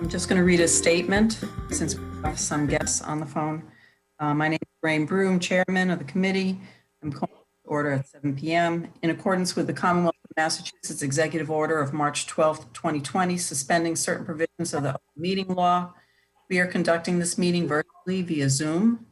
I'm just going to read a statement since we have some guests on the phone. My name is Rain Broom, Chairman of the committee. I'm calling to order at 7 p.m. In accordance with the Commonwealth of Massachusetts Executive Order of March 12, 2020, suspending certain provisions of the open meeting law. We are conducting this meeting virtually via Zoom.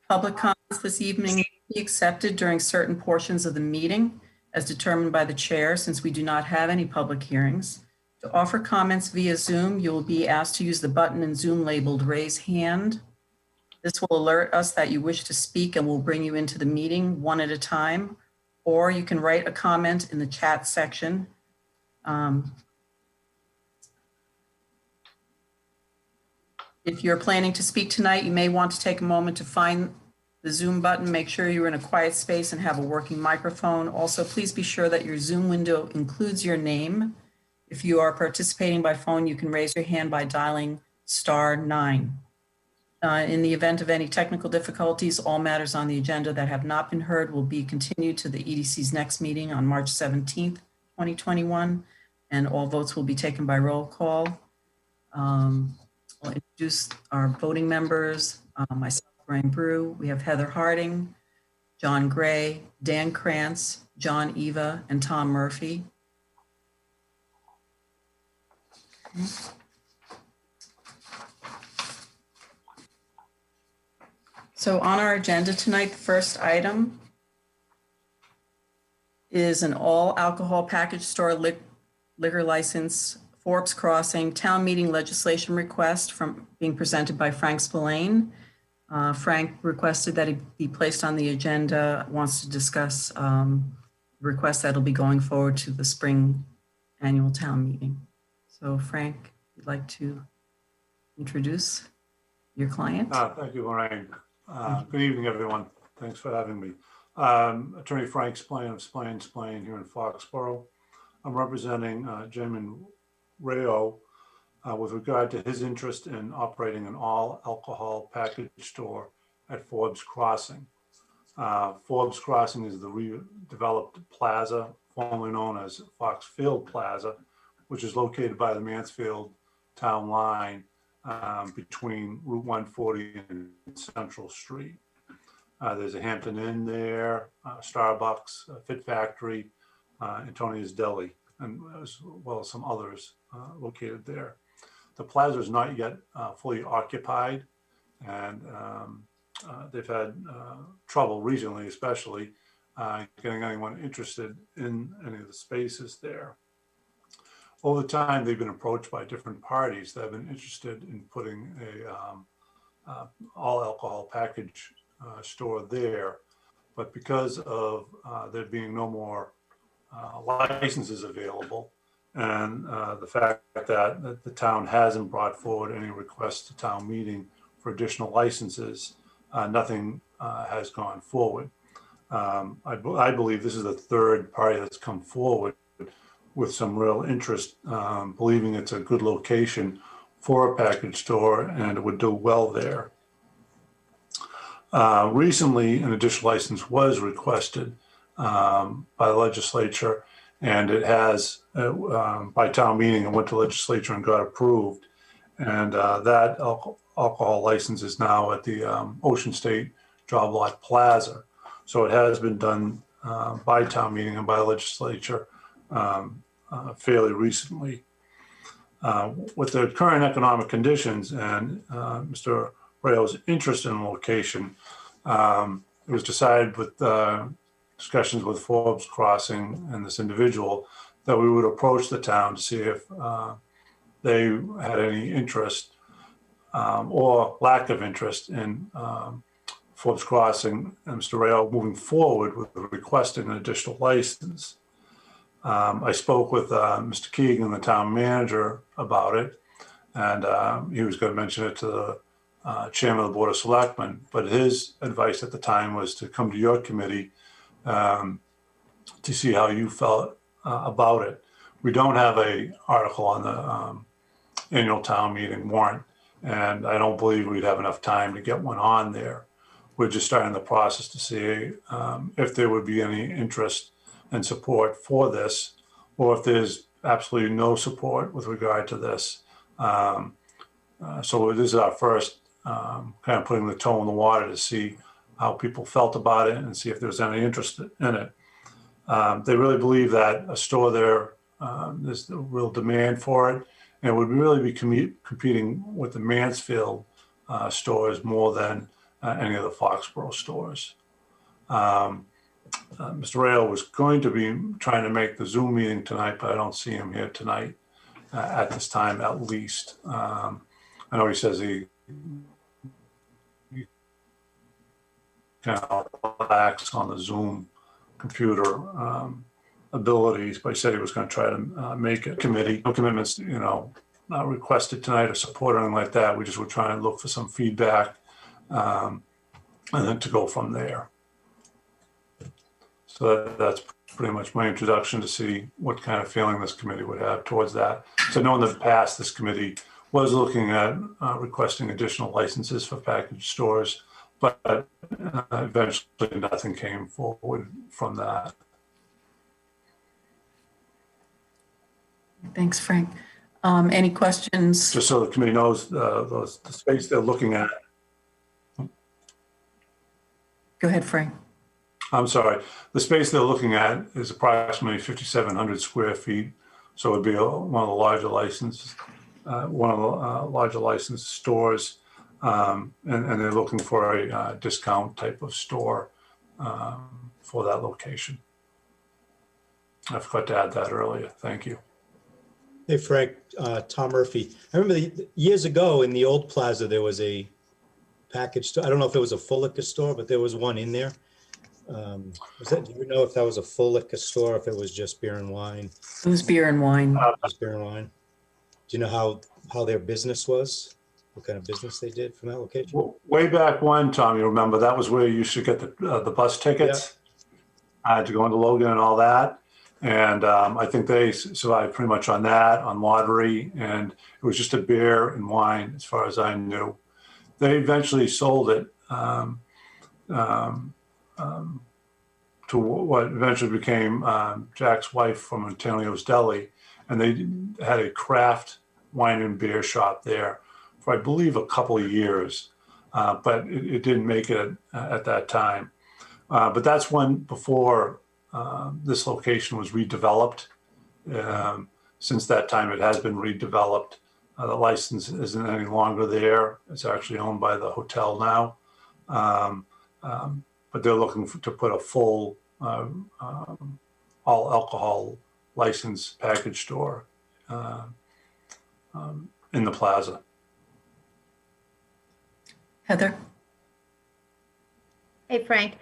Public comments this evening will be accepted during certain portions of the meeting as determined by the chair, since we do not have any public hearings. To offer comments via Zoom, you will be asked to use the button in Zoom labeled Raise Hand. This will alert us that you wish to speak and will bring you into the meeting one at a time, or you can write a comment in the chat section. If you're planning to speak tonight, you may want to take a moment to find the Zoom button. Make sure you're in a quiet space and have a working microphone. Also, please be sure that your Zoom window includes your name. If you are participating by phone, you can raise your hand by dialing *9. In the event of any technical difficulties, all matters on the agenda that have not been heard will be continued to the EDC's next meeting on March 17th, 2021, and all votes will be taken by roll call. I'll introduce our voting members. Myself, Rain Brew. We have Heather Harding, John Gray, Dan Krantz, John Eva, and Tom Murphy. So on our agenda tonight, the first item is an all alcohol package store liquor license, Forbes Crossing, town meeting legislation request being presented by Frank Spillane. Frank requested that he be placed on the agenda, wants to discuss the request that'll be going forward to the spring annual town meeting. So Frank, you'd like to introduce your client? Thank you, Lorraine. Good evening, everyone. Thanks for having me. Attorney Frank Spillane of Spillane here in Foxborough. I'm representing Jamin Rayo with regard to his interest in operating an all alcohol package store at Forbes Crossing. Forbes Crossing is the redeveloped plaza, formerly known as Foxfield Plaza, which is located by the Mansfield town line between Route 140 and Central Street. There's a Hampton Inn there, Starbucks, Fit Factory, Antonia's Deli, and as well as some others located there. The plaza is not yet fully occupied, and they've had trouble recently, especially getting anyone interested in any of the spaces there. Over time, they've been approached by different parties that have been interested in putting a all alcohol package store there, but because of there being no more licenses available, and the fact that the town hasn't brought forward any requests to town meeting for additional licenses, nothing has gone forward. I believe this is the third party that's come forward with some real interest, believing it's a good location for a package store and it would do well there. Recently, an additional license was requested by the legislature, and it has, by town meeting, it went to legislature and got approved. And that alcohol license is now at the Ocean State Job Lot Plaza. So it has been done by town meeting and by legislature fairly recently. With the current economic conditions and Mr. Rayo's interest in the location, it was decided with discussions with Forbes Crossing and this individual that we would approach the town to see if they had any interest or lack of interest in Forbes Crossing and Mr. Rayo moving forward with requesting an additional license. I spoke with Mr. Keegan, the town manager, about it, and he was going to mention it to the chairman of the Board of Selectmen, but his advice at the time was to come to your committee to see how you felt about it. We don't have an article on the annual town meeting warrant, and I don't believe we'd have enough time to get one on there. We're just starting the process to see if there would be any interest and support for this, or if there's absolutely no support with regard to this. So this is our first kind of putting the toe in the water to see how people felt about it and see if there's any interest in it. They really believe that a store there, there's a real demand for it, and it would really be competing with the Mansfield stores more than any of the Foxborough stores. Mr. Rayo was going to be trying to make the Zoom meeting tonight, but I don't see him here tonight at this time, at least. I know he says he kind of lacks on the Zoom computer abilities, but he said he was going to try to make a committee. No commitments, requested tonight or support or anything like that. We just were trying to look for some feedback and then to go from there. So that's pretty much my introduction to see what kind of feeling this committee would have towards that. So I know in the past, this committee was looking at requesting additional licenses for package stores, but eventually nothing came forward from that. Thanks, Frank. Any questions? Just so the committee knows, the space they're looking at. Go ahead, Frank. I'm sorry. The space they're looking at is approximately 5,700 square feet. So it would be one of the larger licensed stores. And they're looking for a discount type of store for that location. I forgot to add that earlier. Thank you. Hey, Frank, Tom Murphy. I remember years ago in the old plaza, there was a package store. I don't know if it was a full liquor store, but there was one in there. Do you know if that was a full liquor store, or if it was just beer and wine? It was beer and wine. Just beer and wine. Do you know how their business was? What kind of business they did from that location? Well, way back when, Tom, you remember, that was where you used to get the bus tickets to go into Logan and all that. And I think they survived pretty much on that, on lottery, and it was just a beer and wine as far as I knew. They eventually sold it to what eventually became Jack's wife from Antonio's Deli, and they had a craft wine and beer shop there for, I believe, a couple of years, but it didn't make it at that time. But that's when, before this location was redeveloped. Since that time, it has been redeveloped. The license isn't any longer there. It's actually owned by the hotel now. But they're looking to put a full all alcohol license package store in the plaza. Heather? Hey, Frank.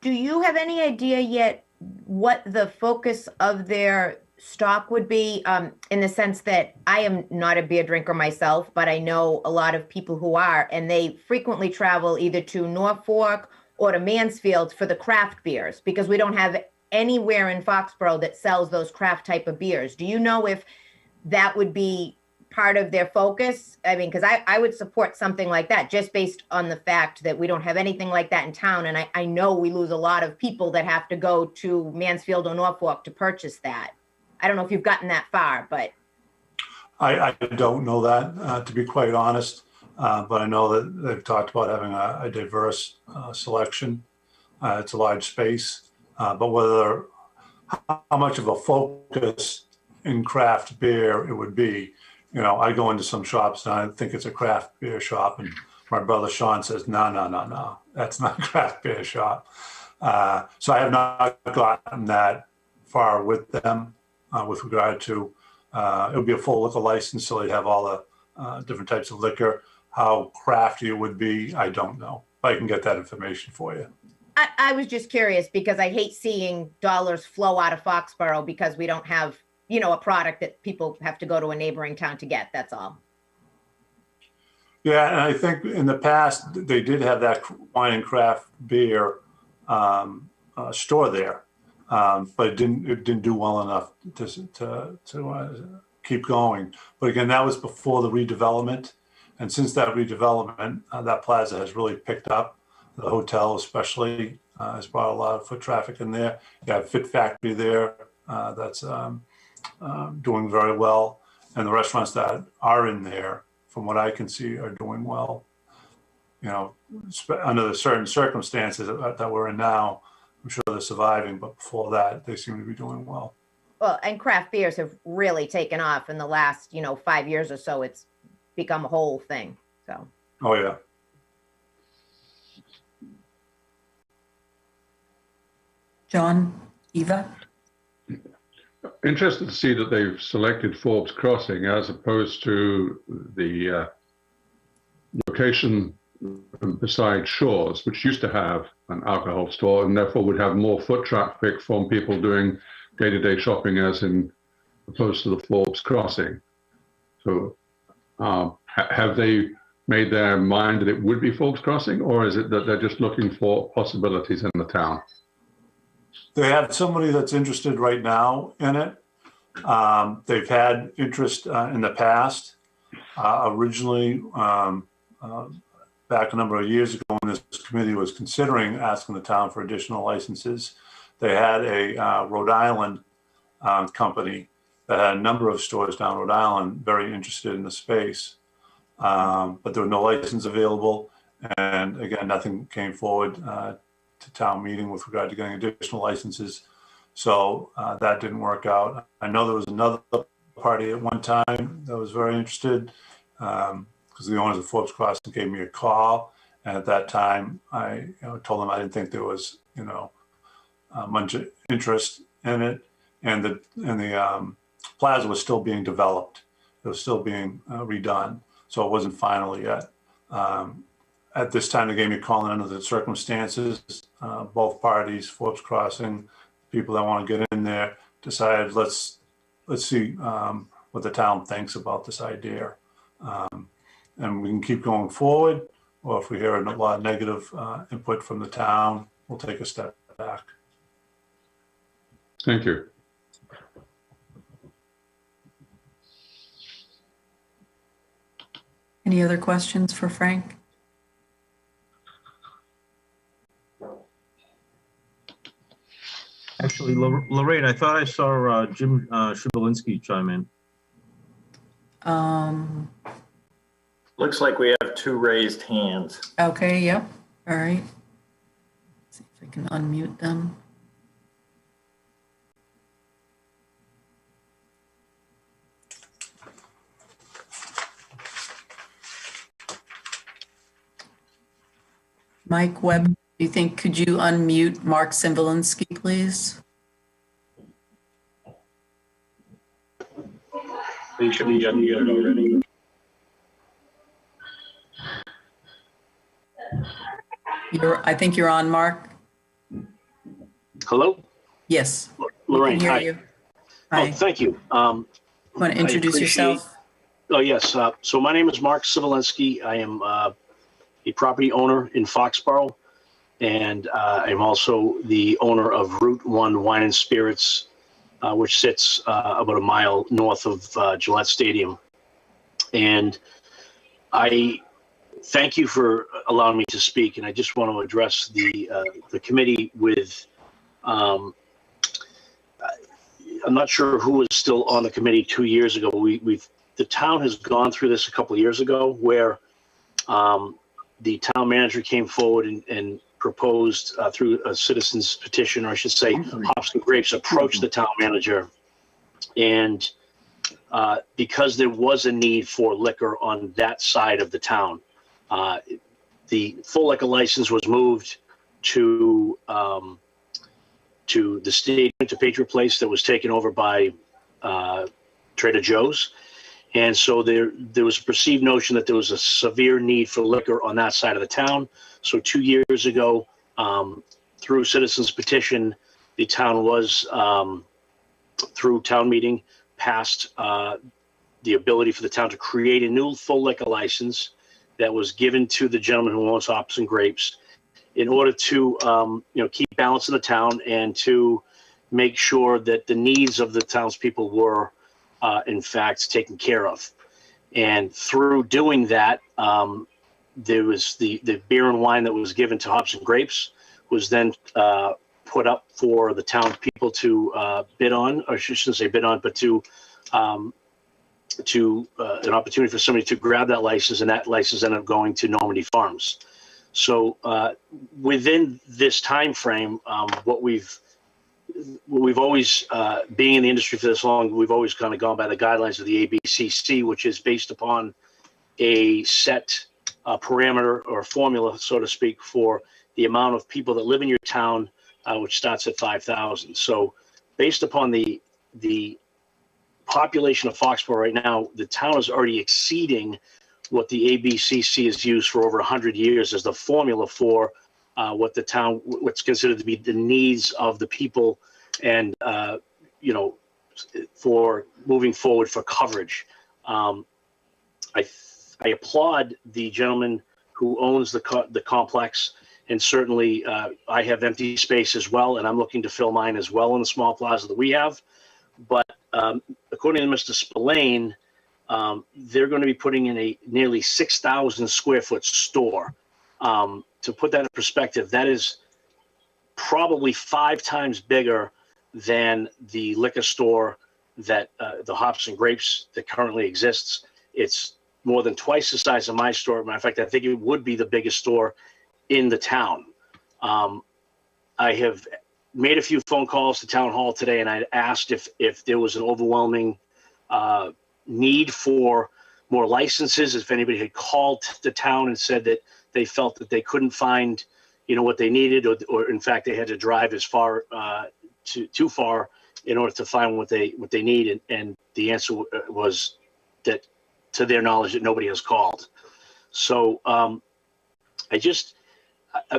Do you have any idea yet what the focus of their stock would be, in the sense that I am not a beer drinker myself, but I know a lot of people who are, and they frequently travel either to Norfolk or to Mansfield for the craft beers, because we don't have anywhere in Foxborough that sells those craft type of beers. Do you know if that would be part of their focus? I mean, because I would support something like that just based on the fact that we don't have anything like that in town. And I know we lose a lot of people that have to go to Mansfield or Norfolk to purchase that. I don't know if you've gotten that far, but. I don't know that, to be quite honest, but I know that they've talked about having a diverse selection. It's a large space, but how much of a focus in craft beer it would be. You know, I go into some shops and I think it's a craft beer shop, and my brother Sean says, no, that's not a craft beer shop. So I have not gotten that far with them with regard to, it would be a full liquor license, so they'd have all the different types of liquor. How crafty it would be, I don't know. I can get that information for you. I was just curious because I hate seeing dollars flow out of Foxborough because we don't have, you know, a product that people have to go to a neighboring town to get. That's all. Yeah, and I think in the past they did have that wine and craft beer store there, but it didn't do well enough to keep going. But again, that was before the redevelopment, and since that redevelopment, that plaza has really picked up. The hotel, especially, has brought a lot of foot traffic in there. You have Fit Factory there. That's doing very well, and the restaurants that are in there, from what I can see, are doing well. You know, under the certain circumstances that we're in now, I'm sure they're surviving, but before that, they seem to be doing well. Well, and craft beers have really taken off in the last, 5 years or so. It's become a whole thing. So. Oh yeah. John, Eva? Interested to see that they've selected Forbes Crossing as opposed to the location beside Shores, which used to have an alcohol store and therefore would have more foot traffic from people doing day-to-day shopping as in opposed to the Forbes Crossing. So have they made their mind that it would be Forbes Crossing, or is it that they're just looking for possibilities in the town? They have somebody that's interested right now in it. They've had interest in the past. Originally, back a number of years ago when this committee was considering asking the town for additional licenses, they had a Rhode Island company that had a number of stores down Rhode Island very interested in the space. But there was no license available. And again, nothing came forward to town meeting with regard to getting additional licenses. So that didn't work out. I know there was another party at one time that was very interested because the owners of Forbes Crossing gave me a call. And at that time, I told them I didn't think there was, much interest in it. And the plaza was still being developed. It was still being redone. So it wasn't final yet. At this time, they gave me a call under the circumstances. Both parties, Forbes Crossing, people that want to get in there, decided let's see what the town thinks about this idea, and we can keep going forward. Or if we hear a lot of negative input from the town, we'll take a step back. Thank you. Any other questions for Frank? Actually, Lorraine, I thought I saw Jim Shubalinski chime in. Looks like we have two raised hands. Okay, yep, all right. See if I can unmute them. Mike Webb, do you think, could you unmute Mark Simvolinski, please? They should be unmuted already. I think you're on, Mark. Hello? Yes. Lorraine, We can hi. hear you. Hi. Oh, thank you. Want to introduce yourself? Oh, yes. So my name is Mark Sivolinski. I am a property owner in Foxborough, and I'm also the owner of Route 1 Wine and Spirits, which sits about a mile north of Gillette Stadium. And I thank you for allowing me to speak, and I just want to address the committee with, I'm not sure who was still on the committee 2 years ago. The town has gone through this a couple of years ago where the town manager came forward and proposed through a citizen's petition, or I should say, Hops and Grapes approached the town manager. And because there was a need for liquor on that side of the town, the full liquor license was moved to the stadium, to Patriot Place, that was taken over by Trader Joe's. And so there was a perceived notion that there was a severe need for liquor on that side of the town. So 2 years ago, through citizens petition, the town was, through town meeting, passed the ability for the town to create a new full liquor license that was given to the gentleman who owns Hops and Grapes in order to keep balance in the town and to make sure that the needs of the townspeople were in fact taken care of. And through doing that, there was the beer and wine that was given to Hops and Grapes was then put up for the town people to bid on, or I shouldn't say bid on, but to an opportunity for somebody to grab that license, and that license ended up going to Normandy Farms. So within this time frame, what we've always, being in the industry for this long, we've always kind of gone by the guidelines of the ABCC, which is based upon a set parameter or formula, so to speak, for the amount of people that live in your town, which starts at 5,000. So based upon the population of Foxborough right now, the town is already exceeding what the ABCC has used for over 100 years as the formula for what's considered to be the needs of the people, and for moving forward for coverage. I applaud the gentleman who owns the complex, and certainly I have empty space as well, and I'm looking to fill mine as well in the small plaza that we have. But according to Mr. Spillane, they're going to be putting in a nearly 6,000 square foot store. To put that in perspective, that is probably 5 times bigger than the liquor store that the Hops and Grapes that currently exists. It's more than twice the size of my store. Matter of fact, I think it would be the biggest store in the town. I have made a few phone calls to town hall today, and I asked if there was an overwhelming need for more licenses, if anybody had called the town and said that they felt that they couldn't find, what they needed, or in fact they had to drive as far too far in order to find what they need. And the answer was that, to their knowledge, that nobody has called. So I'm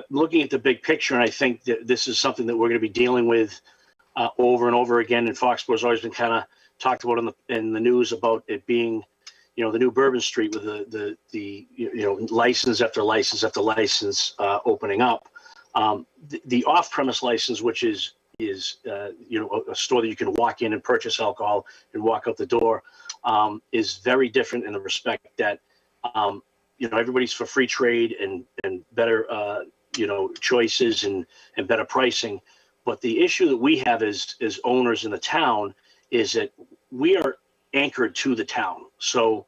looking at the big picture, and I think that this is something that we're going to be dealing with over and over again. And Foxborough has always been kind of talked about in the news about it being, the new Bourbon Street with the license after license after license opening up. The off-premise license, which is a store that you can walk in and purchase alcohol and walk out the door, is very different in the respect that everybody's for free trade and better choices and better pricing. But the issue that we have as owners in the town is that we are anchored to the town. So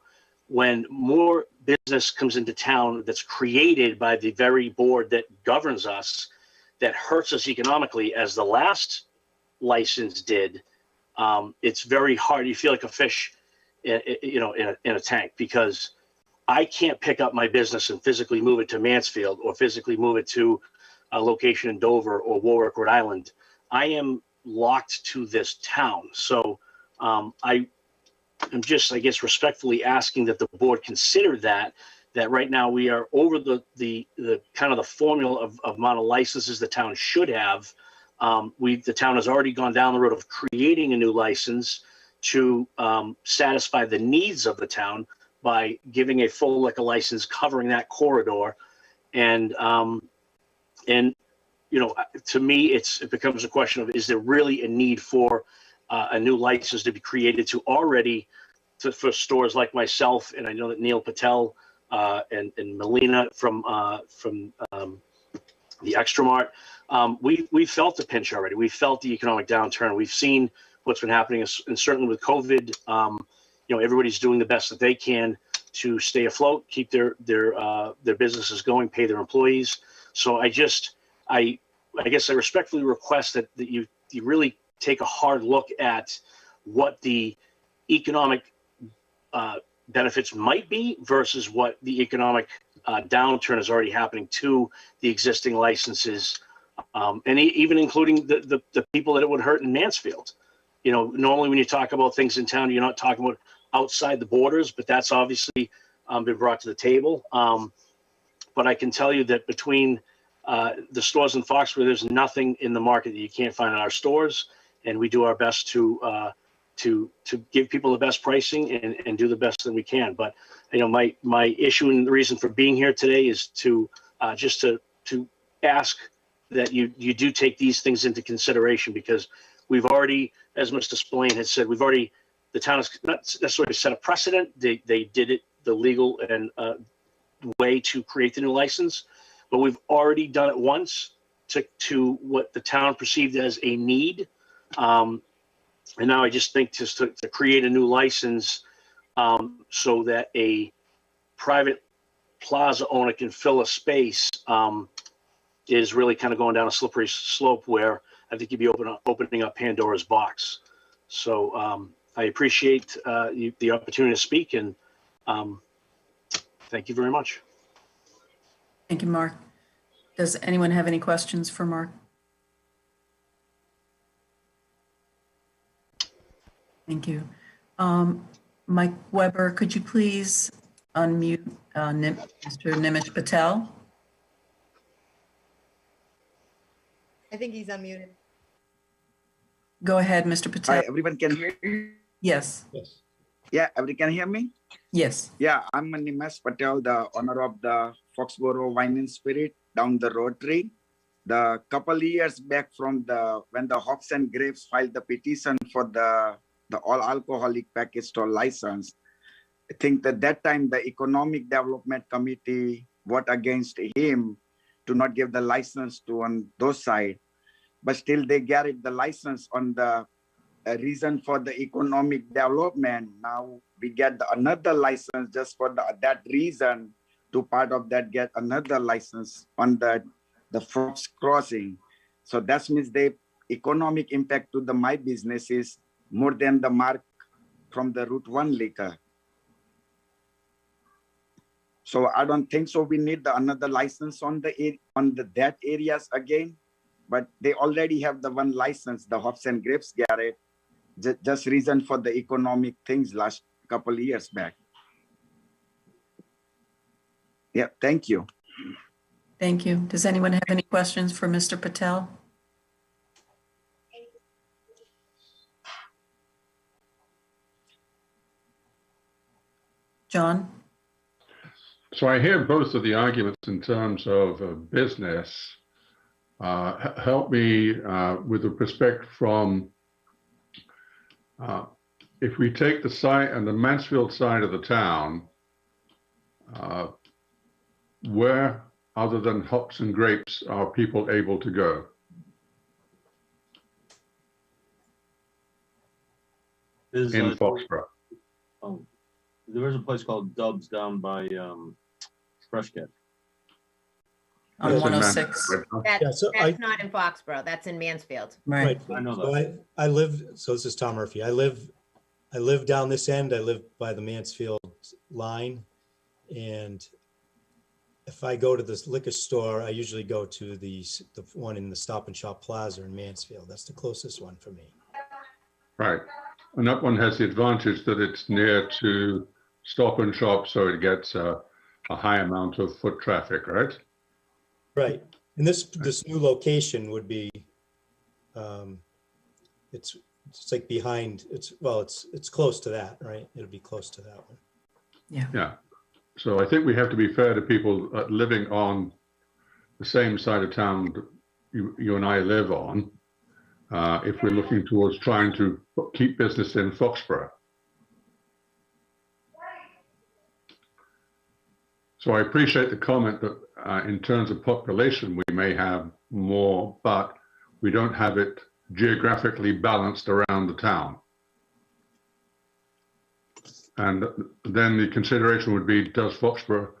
when more business comes into town that's created by the very board that governs us, that hurts us economically, as the last license did, it's very hard. You feel like a fish in a tank, because I can't pick up my business and physically move it to Mansfield or physically move it to a location in Dover or Warwick, Rhode Island. I am locked to this town. So I'm just, I guess, respectfully asking that the board consider that right now we are over the kind of the formula of amount of licenses the town should have. The town has already gone down the road of creating a new license to satisfy the needs of the town by giving a full liquor license covering that corridor. And to me, it becomes a question of, is there really a need for a new license to be created for stores like myself? And I know that Neil Patel and Melina from the Extra Mart, we felt the pinch already. We felt the economic downturn. We've seen what's been happening, and certainly with COVID, everybody's doing the best that they can to stay afloat, keep their businesses going, pay their employees. So I guess I respectfully request that you really take a hard look at what the economic benefits might be versus what the economic downturn is already happening to the existing licenses, and even including the people that it would hurt in Mansfield. Normally when you talk about things in town, you're not talking about outside the borders, but that's obviously been brought to the table. But I can tell you that between the stores in Foxborough, there's nothing in the market that you can't find in our stores, and we do our best to give people the best pricing and do the best that we can. But my issue and the reason for being here today is to just to ask that you do take these things into consideration, because we've already, as Mr. Spillane has said, the town has not necessarily set a precedent. They did it the legal and way to create the new license, but we've already done it once to what the town perceived as a need. And now I just think just to create a new license so that a private plaza owner can fill a space is really kind of going down a slippery slope where I think you'd be opening up Pandora's box. So I appreciate the opportunity to speak, and thank you very much. Thank you, Mark. Does anyone have any questions for Mark? Thank you. Mike Weber, could you please unmute Mr. Nimish Patel? I think he's unmuted. Go ahead, Mr. Patel. Hi, everyone can hear you? Yes. Yes. Yeah, everybody can hear me? Yes. Yeah, I'm Nimesh Patel, the owner of the Foxboro Wine and Spirit down the Rotary. The couple years back from when the Hops and Grapes filed the petition for the all alcoholic package store license, I think that time the Economic Development Committee vote against him to not give the license to on those side, but still they get the license on the reason for the economic development. Now we get another license just for that reason to part of that get another license on the Fox crossing. So that means the economic impact to my business is more than the mark from the Route 1 liquor. So I don't think so. We need another license on that areas again, but they already have the one license, the Hops and Grapes Garret, just reason for the economic things last couple of years back. Yeah, thank you. Thank you. Does anyone have any questions for Mr. Patel? John? So I hear both of the arguments in terms of business. Help me with the perspective from if we take the side and the Mansfield side of the town, where other than Hops and Grapes are people able to go? In Foxborough. Oh, there is a place called Dub's down by Freshcat. On That's in 106. Mansfield. That's not in Foxborough. That's in Mansfield. Right. I know So that. I live, so this is Tom Murphy. I live down this end. I live by the Mansfield line. And if I go to this liquor store, I usually go to the one in the Stop and Shop Plaza in Mansfield. That's the closest one for me. Right. And that one has the advantage that it's near to Stop and Shop, so it gets a high amount of foot traffic, right? Right. And this new location would be, it's like behind, it's close to that, right? It'll be close to that one. Yeah. Yeah. So I think we have to be fair to people living on the same side of town that you and I live on, if we're looking towards trying to keep business in Foxborough. So I appreciate the comment that in terms of population, we may have more, but we don't have it geographically balanced around the town. And then the consideration would be, does Foxborough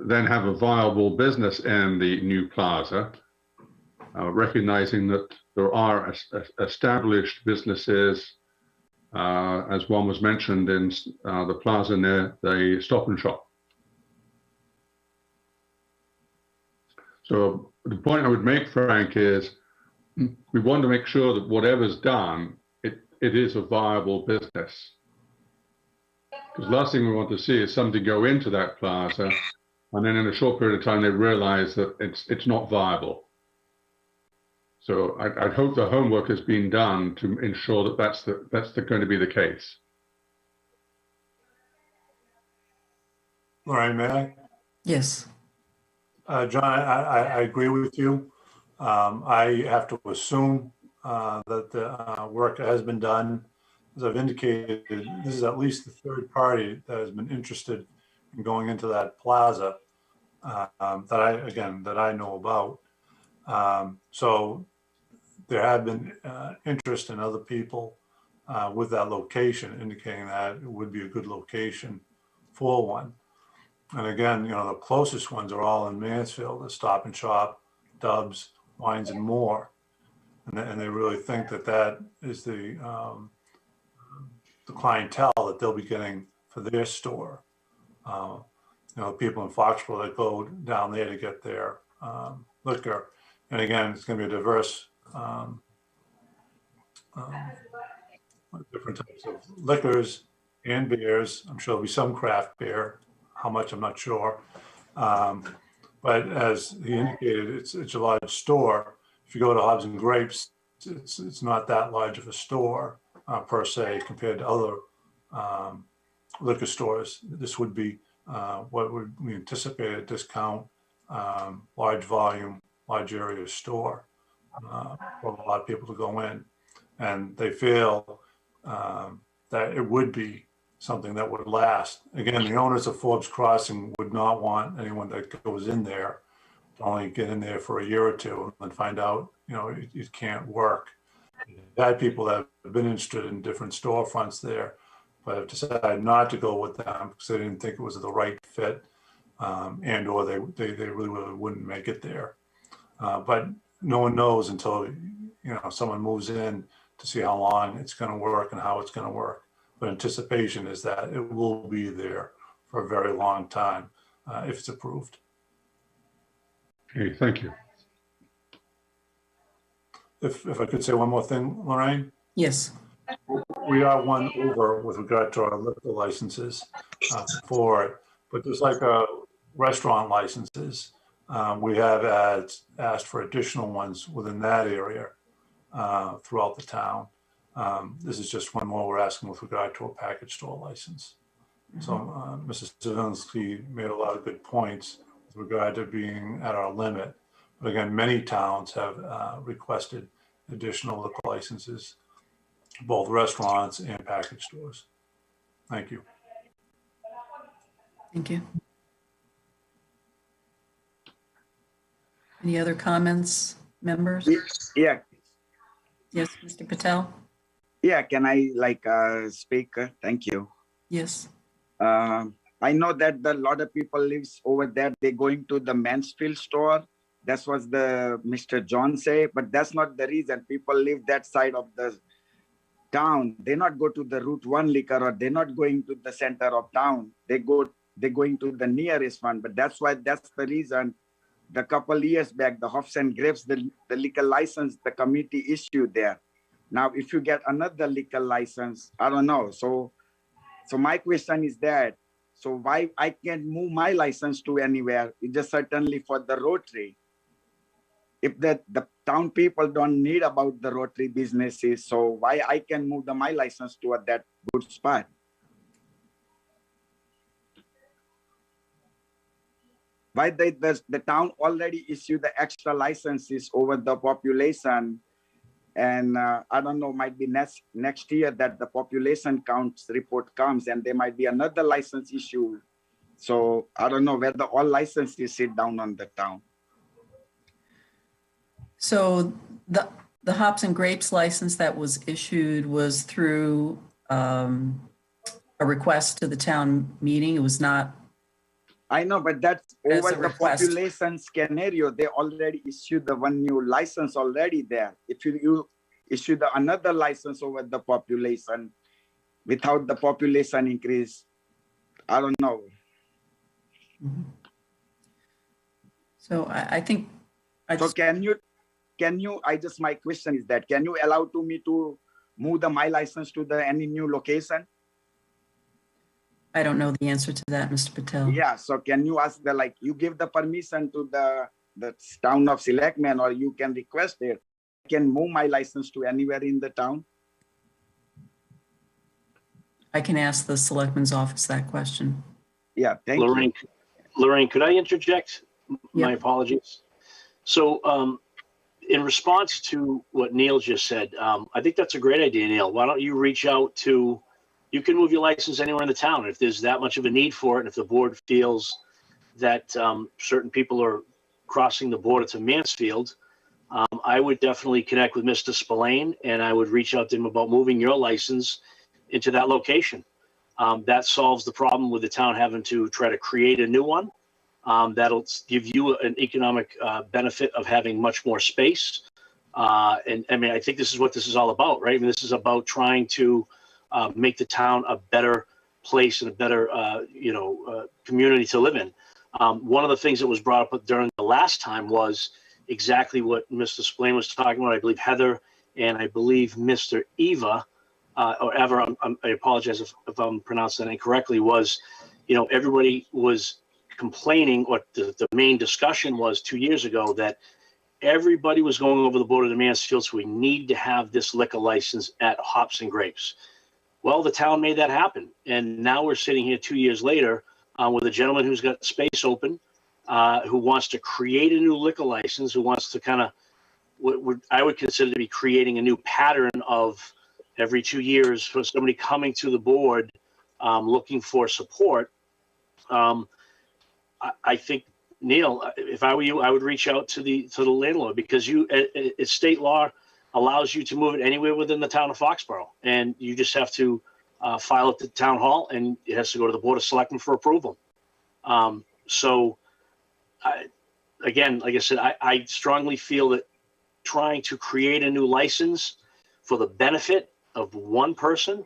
then have a viable business in the new plaza, recognizing that there are established businesses, as one was mentioned in the plaza near the Stop and Shop. So the point I would make, Frank, is we want to make sure that whatever's done, it is a viable business. Because the last thing we want to see is somebody go into that plaza and then in a short period of time they realize that it's not viable. So I'd hope the homework has been done to ensure that that's going to be the case. All right, may I? Yes. John, I agree with you. I have to assume that the work has been done. As I've indicated, this is at least the third party that has been interested in going into that plaza that I know about. So there have been interest in other people with that location, indicating that it would be a good location for one. And again, the closest ones are all in Mansfield, the Stop and Shop, Dub's, Wines and More. And they really think that is the clientele that they'll be getting for their store. People in Foxborough that go down there to get their liquor. And again, it's going to be a diverse, different types of liquors and beers. I'm sure there'll be some craft beer. How much, I'm not sure. But as he indicated, it's a large store. If you go to Hops and Grapes, it's not that large of a store per se compared to other liquor stores. This would be what would we anticipate a discount, large volume, large area store for a lot of people to go in. And they feel that it would be something that would last. Again, the owners of Forbes Crossing would not want anyone that goes in there to only get in there for a year or two and find out, it can't work. We've had people that have been interested in different storefronts there, but have decided not to go with them because they didn't think it was the right fit, and or they really wouldn't make it there. But no one knows until someone moves in to see how long it's going to work and how it's going to work. But anticipation is that it will be there for a very long time if it's approved. Okay, thank you. If I could say one more thing, Lorraine? Yes. We are one over with regard to our liquor licenses for it, but just like restaurant licenses, we have asked for additional ones within that area throughout the town. This is just one more we're asking with regard to a package store license. So Mrs. Zelinski made a lot of good points with regard to being at our limit. But again, many towns have requested additional liquor licenses, both restaurants and package stores. Thank you. Thank you. Any other comments, members? Yeah, Yes, Mr. Patel? yeah. Can I speak? Thank you. Yes. I know that a lot of people lives over there. They're going to the Mansfield store. That's what the Mr. John say, but that's not the reason. People live that side of the town. They not go to the Route 1 liquor, or they're not going to the center of town. They're going to the nearest one. But that's the reason. The couple years back, the Hops and Grapes, the liquor license, the committee issued there. Now, if you get another liquor license, I don't know. So my question is that, so why I can't move my license to anywhere? It's just certainly for the Rotary. If the town people don't need about the Rotary businesses, so why I can move my license to that good spot? Why the town already issued the extra licenses over the population, and I don't know, might be next year that the population counts report comes and there might be another license issue. So I don't know whether all licenses sit down on the town. So the Hops and Grapes license that was issued was through a request to the town meeting. It was not. I know, but that's over the request. population scenario. They already issued the one new license already there. If you issue another license over the population without the population increase, I don't know. Mm-hmm. So I think. So can you, my question is that, can you allow me to move my license to any new location? I don't know the answer to that, Mr. Patel. Yeah, so can you ask you give the permission to the town of Selectmen, or you can request it. I can move my license to anywhere in the town? I can ask the Selectman's office that question. Yeah, thank Lorraine, you. Lorraine, could I interject? Yeah. My apologies. So in response to what Neil just said, I think that's a great idea, Neil. Why don't you reach out to, you can move your license anywhere in the town if there's that much of a need for it, and if the board feels that certain people are crossing the border to Mansfield, I would definitely connect with Mr. Spillane, and I would reach out to him about moving your license into that location. That solves the problem with the town having to try to create a new one. That'll give you an economic benefit of having much more space. And I mean, I think this is what this is all about, right? I mean, this is about trying to make the town a better place and a better, community to live in. One of the things that was brought up during the last time was exactly what Mr. Spillane was talking about. I believe Heather and I believe Mr. Eva, or Ever, I apologize if I'm pronouncing that incorrectly, was, everybody was complaining, or the main discussion was 2 years ago, that everybody was going over the border to Mansfield, so we need to have this liquor license at Hops and Grapes. Well, the town made that happen. And now we're sitting here 2 years later with a gentleman who's got space open, who wants to create a new liquor license, who wants to kind of what I would consider to be creating a new pattern of every 2 years for somebody coming to the board looking for support. I think, Neil, if I were you, I would reach out to the landlord, because it's state law allows you to move it anywhere within the town of Foxborough, and you just have to file it to town hall, and it has to go to the Board of Selectmen for approval. Again, like I said, I strongly feel that trying to create a new license for the benefit of one person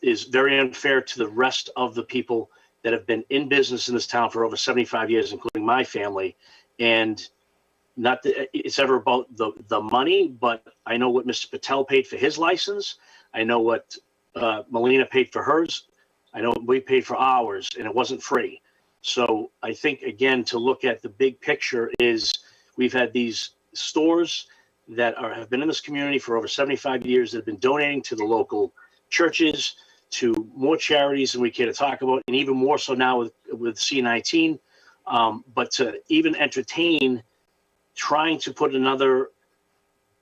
is very unfair to the rest of the people that have been in business in this town for over 75 years, including my family. And not that it's ever about the money, but I know what Mr. Patel paid for his license. I know what Melina paid for hers. I know what we paid for ours, and it wasn't free. So I think, again, to look at the big picture is we've had these stores that have been in this community for over 75 years that have been donating to the local churches, to more charities than we care to talk about, and even more so now with C19. But to even entertain trying to put another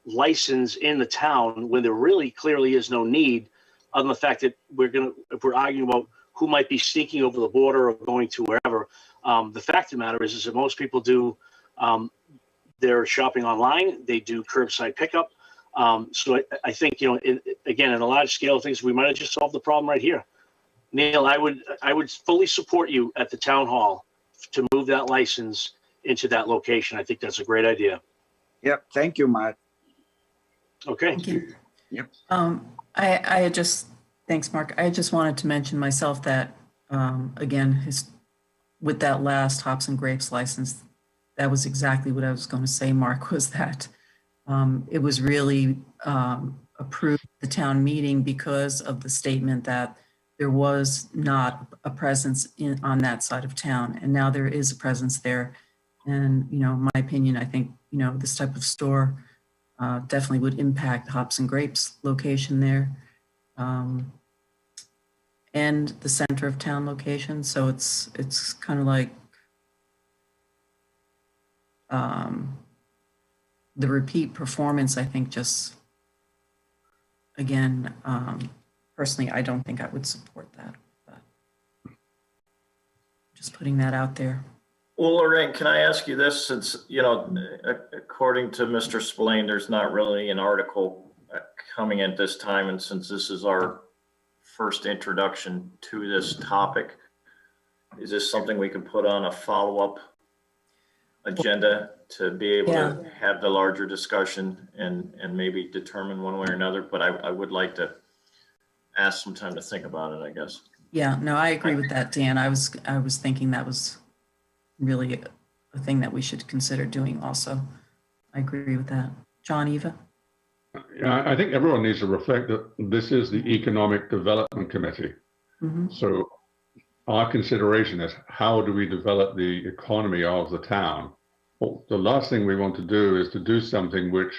license in the town when there really clearly is no need, other than the fact that if we're arguing about who might be sneaking over the border or going to wherever, the fact of the matter is that most people do their shopping online. They do curbside pickup. So I think, again, in a large scale of things, we might have just solved the problem right here. Neil, I would fully support you at the town hall to move that license into that location. I think that's a great idea. Yep. Thank you, Mark. Okay. Thank you. Yep. Thanks, Mark. I just wanted to mention myself that, again, with that last hops and grapes license, that was exactly what I was going to say, Mark, was that it was really approved at the town meeting because of the statement that there was not a presence on that side of town. And now there is a presence there. And, in my opinion, I think, this type of store definitely would impact hops and grapes location there. And the center of town location. So it's kind of like the repeat performance, I think, just, again, personally, I don't think I would support that, but just putting that out there. Well, Lorraine, can I ask you this? Since, according to Mr. Spillane, there's not really an article coming at this time. And since this is our first introduction to this topic, is this something we can put on a follow-up agenda to be able to have the larger discussion and maybe determine one way or another? But I would like to ask some time to think about it, I guess. Yeah, no, I agree with that, Dan. I was thinking that was really a thing that we should consider doing also. I agree with that. John, Eva? Yeah, I think everyone needs to reflect that this is the Economic Development Committee. Mm-hmm. So our consideration is, how do we develop the economy of the town? Well, the last thing we want to do is to do something which,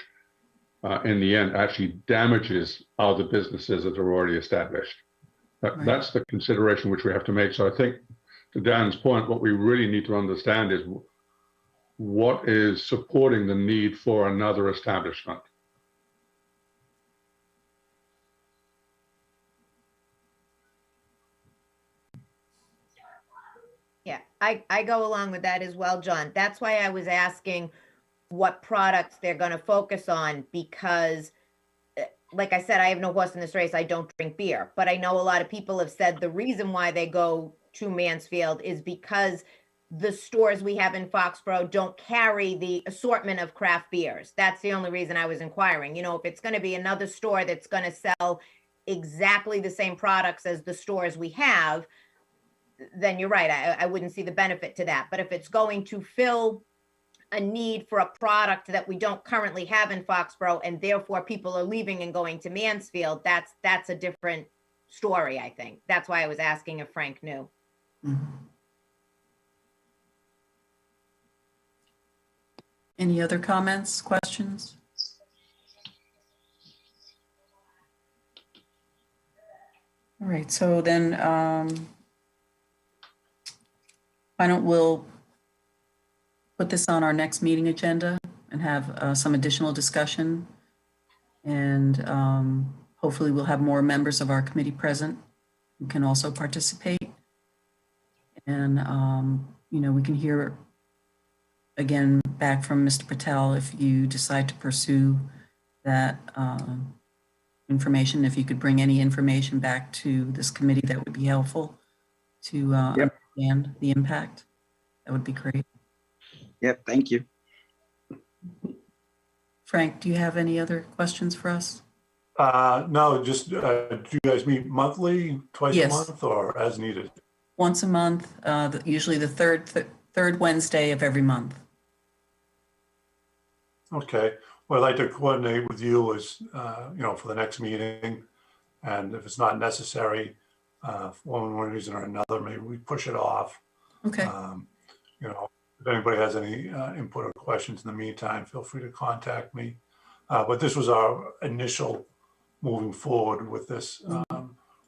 in the end, actually damages other businesses that are already established. That's the consideration which we have to make. So I think, to Dan's point, what we really need to understand is what is supporting the need for another establishment. Yeah, I go along with that as well, John. That's why I was asking what products they're going to focus on, because like I said, I have no horse in this race. I don't drink beer, but I know a lot of people have said the reason why they go to Mansfield is because the stores we have in Foxborough don't carry the assortment of craft beers. That's the only reason I was inquiring. If it's going to be another store that's going to sell exactly the same products as the stores we have, then you're right. I wouldn't see the benefit to that. But if it's going to fill a need for a product that we don't currently have in Foxborough, and therefore people are leaving and going to Mansfield, that's a different story, I think. That's why I was asking if Frank knew. Mm-hmm. Any other comments, questions? All right, so then we'll put this on our next meeting agenda and have some additional discussion. And hopefully we'll have more members of our committee present who can also participate. And, you know, we can hear again back from Mr. Patel if you decide to pursue that information. If you could bring any information back to this committee, that would be helpful to understand the impact. That would be great. Yep, thank you. Frank, do you have any other questions for us? No, just, do you guys meet monthly, twice a Yes. month, or as needed? Once a month, usually the third Wednesday of every month. Okay, well, I'd like to coordinate with you as, you know, for the next meeting. And if it's not necessary, for one reason or another, maybe we push it off. Okay, You know, if anybody has any input or questions in the meantime, feel free to contact me. But this was our initial moving forward with this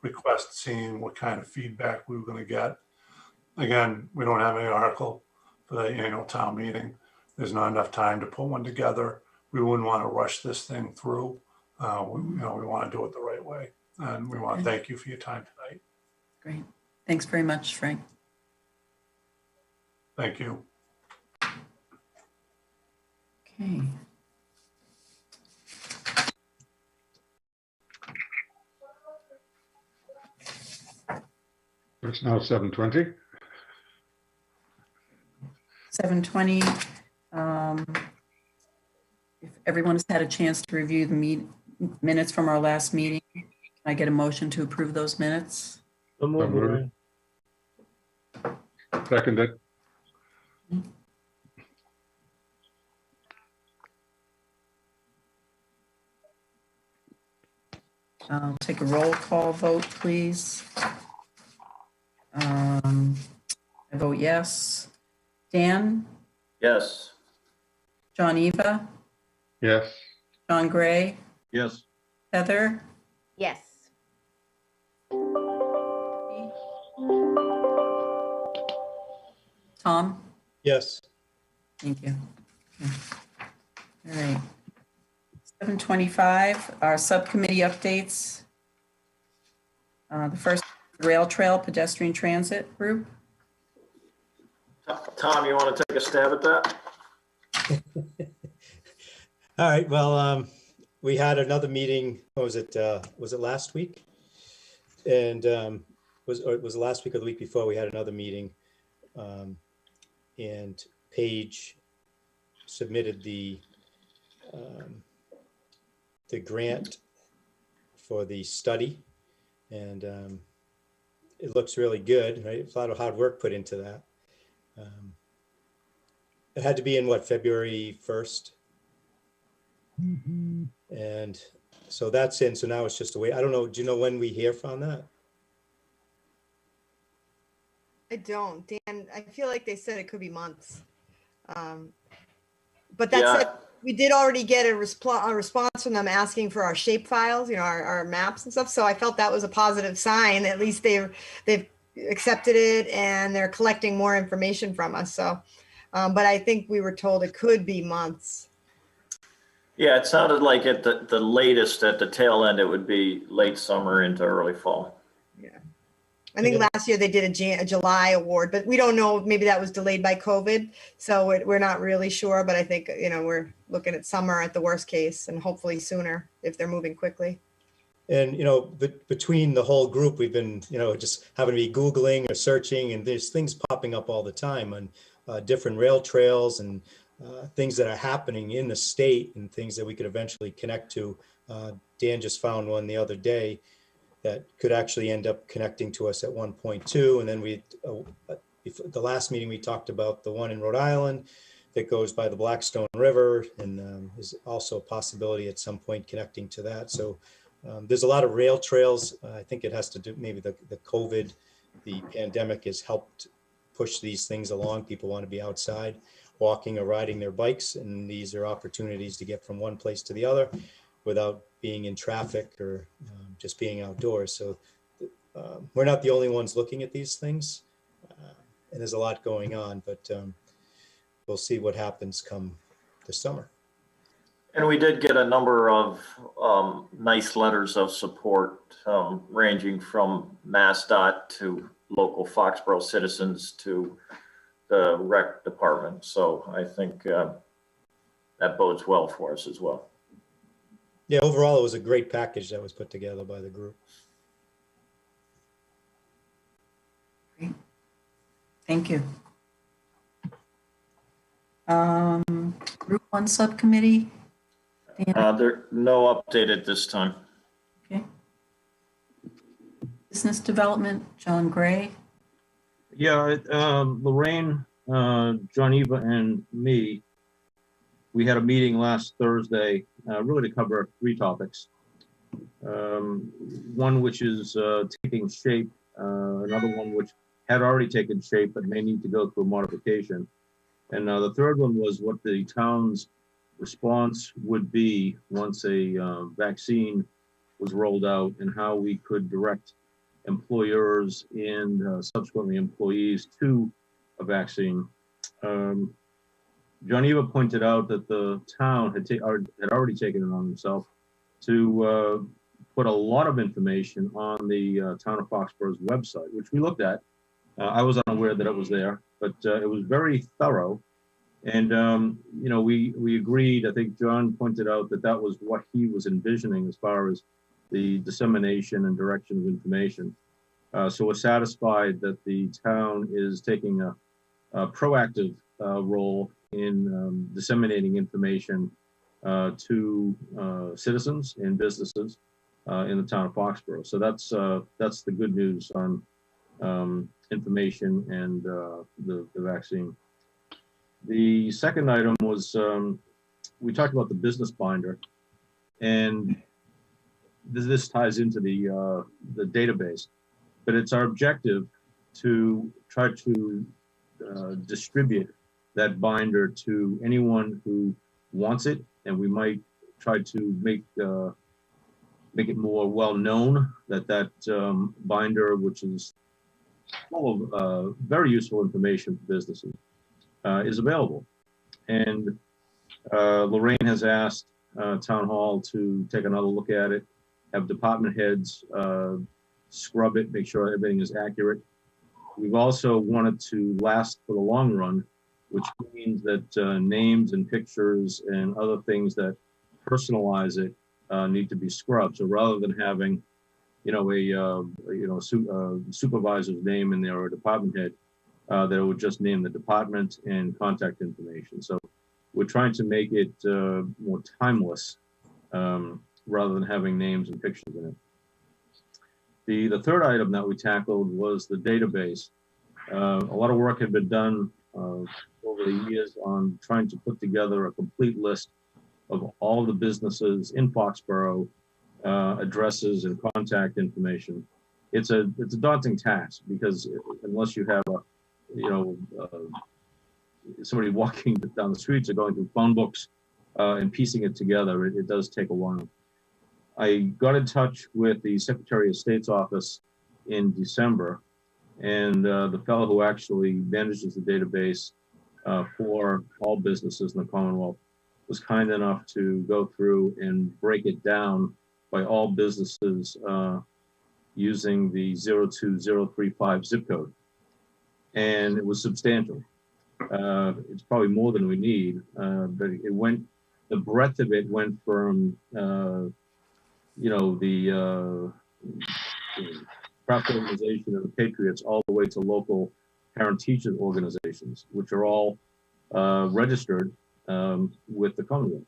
request, seeing what kind of feedback we were going to get. Again, we don't have any article for the annual town meeting. There's not enough time to put one together. We wouldn't want to rush this thing through. You know, we want to do it the right way. And we want to thank you for your time tonight. great. Thanks very much, Frank. Thank you. Okay. It's now 7:20. 7:20. If everyone has had a chance to review the minutes from our last meeting, can I get a motion to approve those minutes? So moved, moved. Lorraine. Seconded. I'll take a roll call vote, please. I vote yes. Dan, Yes. John Eva, Yes. John Gray, Yes. Heather, Yes. Tom? Yes. Thank you. Okay. All right. 7:25, our subcommittee updates. The first, Rail Trail Pedestrian Transit Group. Tom, you want to take a stab at that? All right, well, we had another meeting, what was it last week? And it was last week or the week before, we had another meeting. And Paige submitted the grant for the study. And it looks really good, right? It's a lot of hard work put into that. It had to be in what, February 1st? And so that's in, so now it's just a wait. I don't know, do you know when we hear from that? I don't, Dan. I feel like they said it could be months. But that Yeah. said, we did already get a response from them asking for our shape files, you know, our maps and stuff. So I felt that was a positive sign. At least they've accepted it and they're collecting more information from us. So, but I think we were told it could be months. Yeah, it sounded like at the latest, at the tail end, it would be late summer into early fall. I think last year they did a July award, but we don't know. Maybe that was delayed by COVID. So we're not really sure. But I think, you know, we're looking at summer at the worst case and hopefully sooner if they're moving quickly. And, you know, between the whole group, we've been, you know, just having to be Googling or searching, and there's things popping up all the time on different rail trails and things that are happening in the state and things that we could eventually connect to. Dan just found one the other day that could actually end up connecting to us at 1.2. And then the last meeting, we talked about the one in Rhode Island that goes by the Blackstone River, and is also a possibility at some point connecting to that. So there's a lot of rail trails. I think it has to do, maybe the COVID, the pandemic has helped push these things along. People want to be outside walking or riding their bikes, and these are opportunities to get from one place to the other without being in traffic or just being outdoors. So we're not the only ones looking at these things. And there's a lot going on, but we'll see what happens come the summer. And we did get a number of nice letters of support, ranging from MassDOT to local Foxborough citizens to the rec department. So I think that bodes well for us as well. Yeah, overall, it was a great package that was put together by the group. Great. Thank you. Group 1 subcommittee. There no update at this time. Okay. Business development, John Gray. Yeah, Lorraine, John Eva, and me, we had a meeting last Thursday, really to cover 3 topics. One which is taking shape, another one which had already taken shape but may need to go through modification. And the third one was what the town's response would be once a vaccine was rolled out, and how we could direct employers and subsequently employees to a vaccine. John Eva pointed out that the town had already taken it on himself to put a lot of information on the town of Foxborough's website, which we looked at. I was unaware that it was there, but it was very thorough. And, you know, we agreed. I think John pointed out that that was what he was envisioning as far as the dissemination and direction of information. So we're satisfied that the town is taking a proactive role in disseminating information to citizens and businesses in the town of Foxborough. So that's the good news on information and the vaccine. The second item was we talked about the business binder, and this ties into the database, but it's our objective to try to distribute that binder to anyone who wants it, and we might try to make it more well known that binder, which is full of very useful information for businesses, is available. And Lorraine has asked Town Hall to take another look at it, have department heads scrub it, make sure everything is accurate. We've also wanted to last for the long run, which means that names and pictures and other things that personalize it need to be scrubbed. So rather than having, you know, a supervisor's name in there or a department head, that it would just name the department and contact information. So we're trying to make it more timeless rather than having names and pictures in it. The third item that we tackled was the database. A lot of work had been done over the years on trying to put together a complete list of all the businesses in Foxborough, addresses and contact information. It's a daunting task, because unless you have somebody walking down the streets or going through phone books and piecing it together, it does take a while. I got in touch with the Secretary of State's office in December, and the fellow who actually manages the database for all businesses in the Commonwealth was kind enough to go through and break it down by all businesses using the 02035 zip code. And it was substantial. It's probably more than we need, but the breadth of it went from, the craft organization of the Patriots all the way to local parent-teacher organizations, which are all registered with the Commonwealth.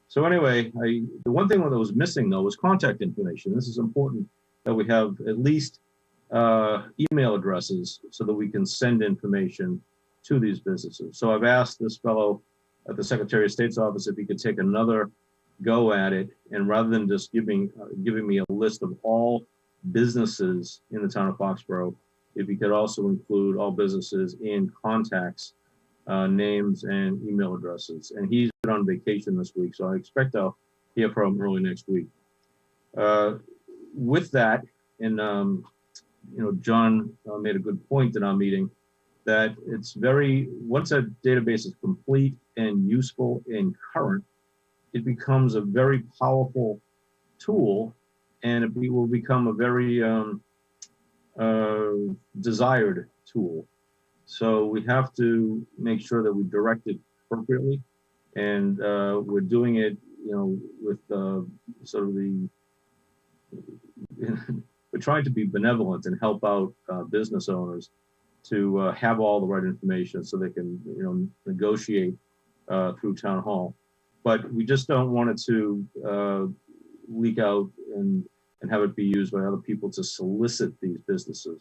So anyway, the one thing that was missing, though, was contact information. This is important that we have at least email addresses so that we can send information to these businesses. So I've asked this fellow at the Secretary of State's office if he could take another go at it, and rather than just giving me a list of all businesses in the town of Foxborough, if he could also include all businesses in contacts, names and email addresses. And he's been on vacation this week, so I expect I'll hear from him early next week. With that, and John made a good point in our meeting that it's once a database is complete and useful and current, it becomes a very powerful tool, and it will become a very desired tool. So we have to make sure that we direct it appropriately, and we're doing it, with sort of we're trying to be benevolent and help out business owners to have all the right information so they can, negotiate through town hall. But we just don't want it to leak out and have it be used by other people to solicit these businesses.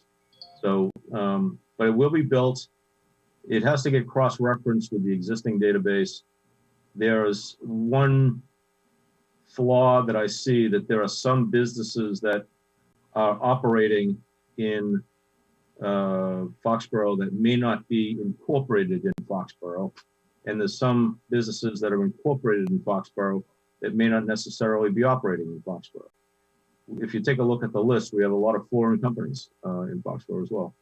So, but it will be built. It has to get cross-referenced with the existing database. There's one flaw that I see, that there are some businesses that are operating in Foxborough that may not be incorporated in Foxborough. And there's some businesses that are incorporated in Foxborough that may not necessarily be operating in Foxborough. If you take a look at the list, we have a lot of foreign companies in Foxborough as well.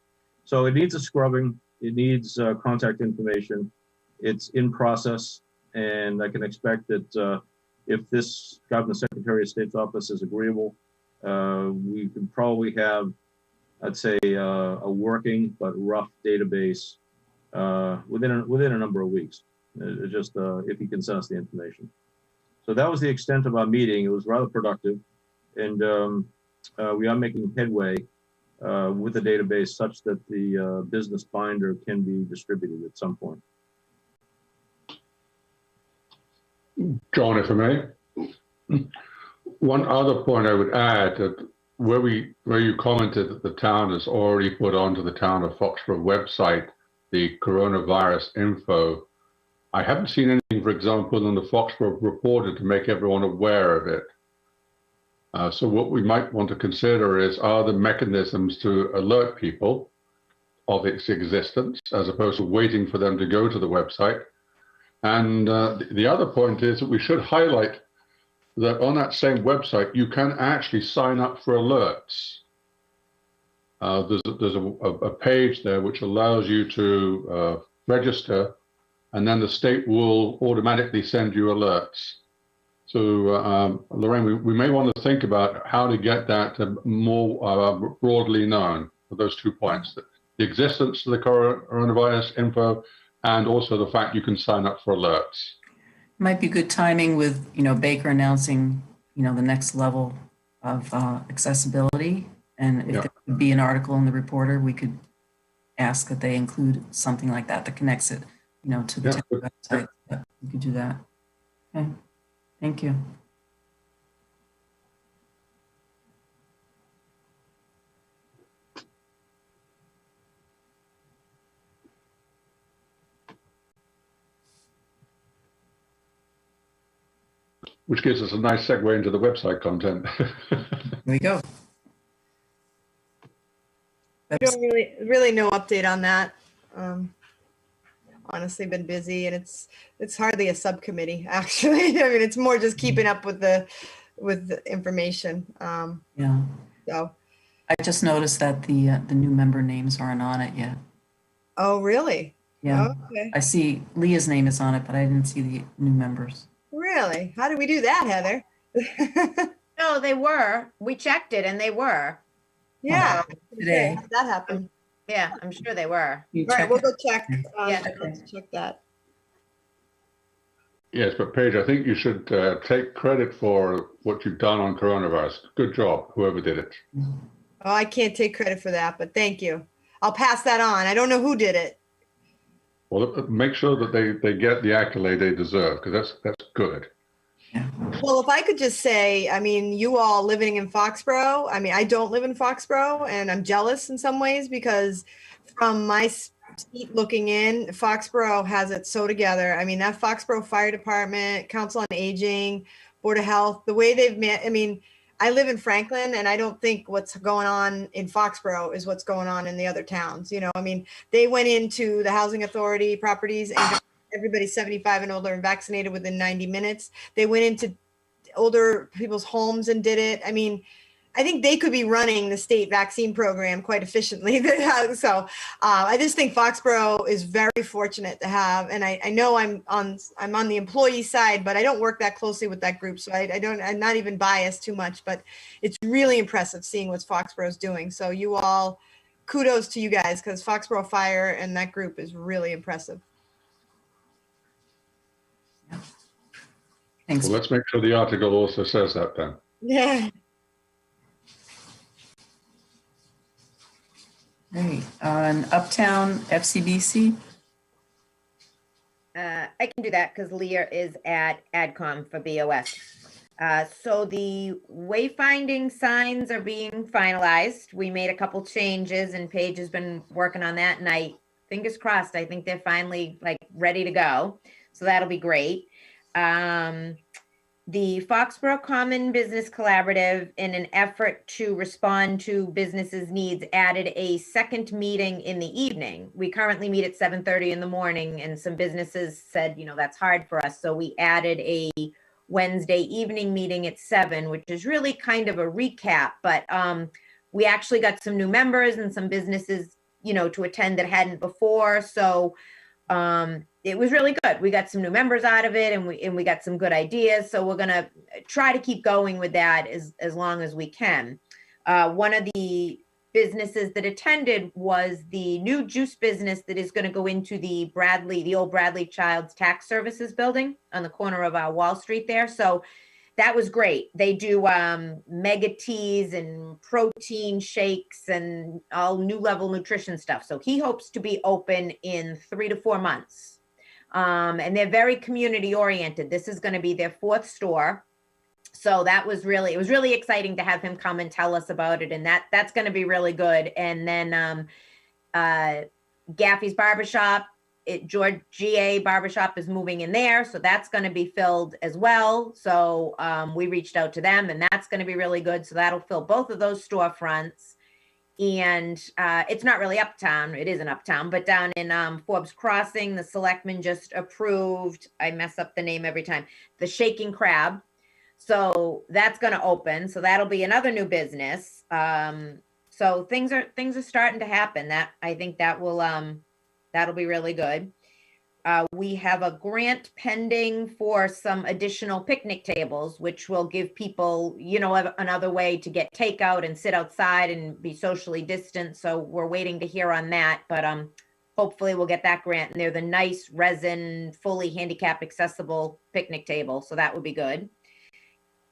So it needs a scrubbing. It needs contact information. It's in process, and I can expect that if this Governor Secretary of State's office is agreeable, we could probably have, I'd say, a working but rough database within a number of weeks. Just if he can send us the information. So that was the extent of our meeting. It was rather productive, and we are making headway with the database such that the business binder can be distributed at some point. John, if I may. One other point I would add, that where you commented that the town has already put onto the town of Foxborough website the coronavirus info, I haven't seen anything, for example, in the Foxborough Reporter to make everyone aware of it. So what we might want to consider is, are there mechanisms to alert people of its existence, as opposed to waiting for them to go to the website? And the other point is that we should highlight that on that same website, you can actually sign up for alerts. There's a page there which allows you to register, and then the state will automatically send you alerts. So, Lorraine, we may want to think about how to get that more broadly known, for those 2 points: the existence of the coronavirus info, and also the fact you can sign up for alerts. Might be good timing with, Baker announcing, the next level of accessibility. And if there could be an article in the Reporter, we could ask that they include something like that connects it, to the town website. But we could do that. Okay, thank you. Which gives us a nice segue into the website content. There we go. I don't really no update on that. Honestly, been busy, and it's hardly a subcommittee, actually. I mean, it's more just keeping up with the information. Yeah. So I just noticed that the new member names aren't on it yet. Oh, really? Yeah. Oh, okay. I see Leah's name is on it, but I didn't see the new members. Really? How did we do that, Heather? No, they were. We checked it and they were. Yeah. Today. How did that happened? Yeah, I'm sure they were. You All right, check we'll it? go check. Yeah. Let's check that. Yes, but Paige, I think you should take credit for what you've done on coronavirus. Good job, whoever did it. Oh, I can't take credit for that, but thank you. I'll pass that on. I don't know who did it. Well, make sure that they get the accolade they deserve, because that's good. Yeah. Well, if I could just say, I mean, you all living in Foxborough, I mean, I don't live in Foxborough, and I'm jealous in some ways because from my seat looking in, Foxborough has it so together. I mean, that Foxborough Fire Department, Council on Aging, Board of Health, the way they've met, I mean, I live in Franklin, and I don't think what's going on in Foxborough is what's going on in the other towns. I mean, they went into the housing authority properties and everybody's 75 and older and vaccinated within 90 minutes. They went into older people's homes and did it. I mean, I think they could be running the state vaccine program quite efficiently. So I just think Foxborough is very fortunate to have, and I know I'm on the employee side, but I don't work that closely with that group. So I'm not even biased too much, but it's really impressive seeing what Foxborough is doing. So you all, kudos to you guys, because Foxborough Fire and that group is really impressive. Thanks. Well, let's make sure the article also says that then. Yeah. Great. On Uptown FCBC. I can do that because Leah is at AdCom for BOS. So the wayfinding signs are being finalized. We made a couple changes and Paige has been working on that, and fingers crossed, I think they're finally like ready to go. So that'll be great. The Foxborough Common Business Collaborative, in an effort to respond to businesses' needs, added a second meeting in the evening. We currently meet at 7:30 in the morning, and some businesses said, that's hard for us. So we added a Wednesday evening meeting at 7, which is really kind of a recap. But we actually got some new members and some businesses, to attend that hadn't before. So it was really good. We got some new members out of it, and we got some good ideas. So we're gonna try to keep going with that as long as we can. One of the businesses that attended was the new juice business that is going to go into the old Bradley Child's Tax Services building on the corner of Wall Street there. So that was great. They do mega teas and protein shakes and all new level nutrition stuff. So he hopes to be open in 3 to 4 months. And they're very community oriented. This is going to be their 4th store. So it was really exciting to have him come and tell us about it. And that's going to be really good. And then Gaffey's Barbershop, George GA Barbershop is moving in there. So that's going to be filled as well. So we reached out to them, and that's going to be really good. So that'll fill both of those storefronts. And it's not really uptown. It isn't uptown, but down in Forbes Crossing, the selectmen just approved, I mess up the name every time, the Shaking Crab. So that's going to open. So that'll be another new business. So things are starting to happen. I think that will that'll be really good. We have a grant pending for some additional picnic tables, which will give people, another way to get takeout and sit outside and be socially distant. So we're waiting to hear on that, but hopefully we'll get that grant. And they're the nice resin, fully handicap accessible picnic table. So that would be good.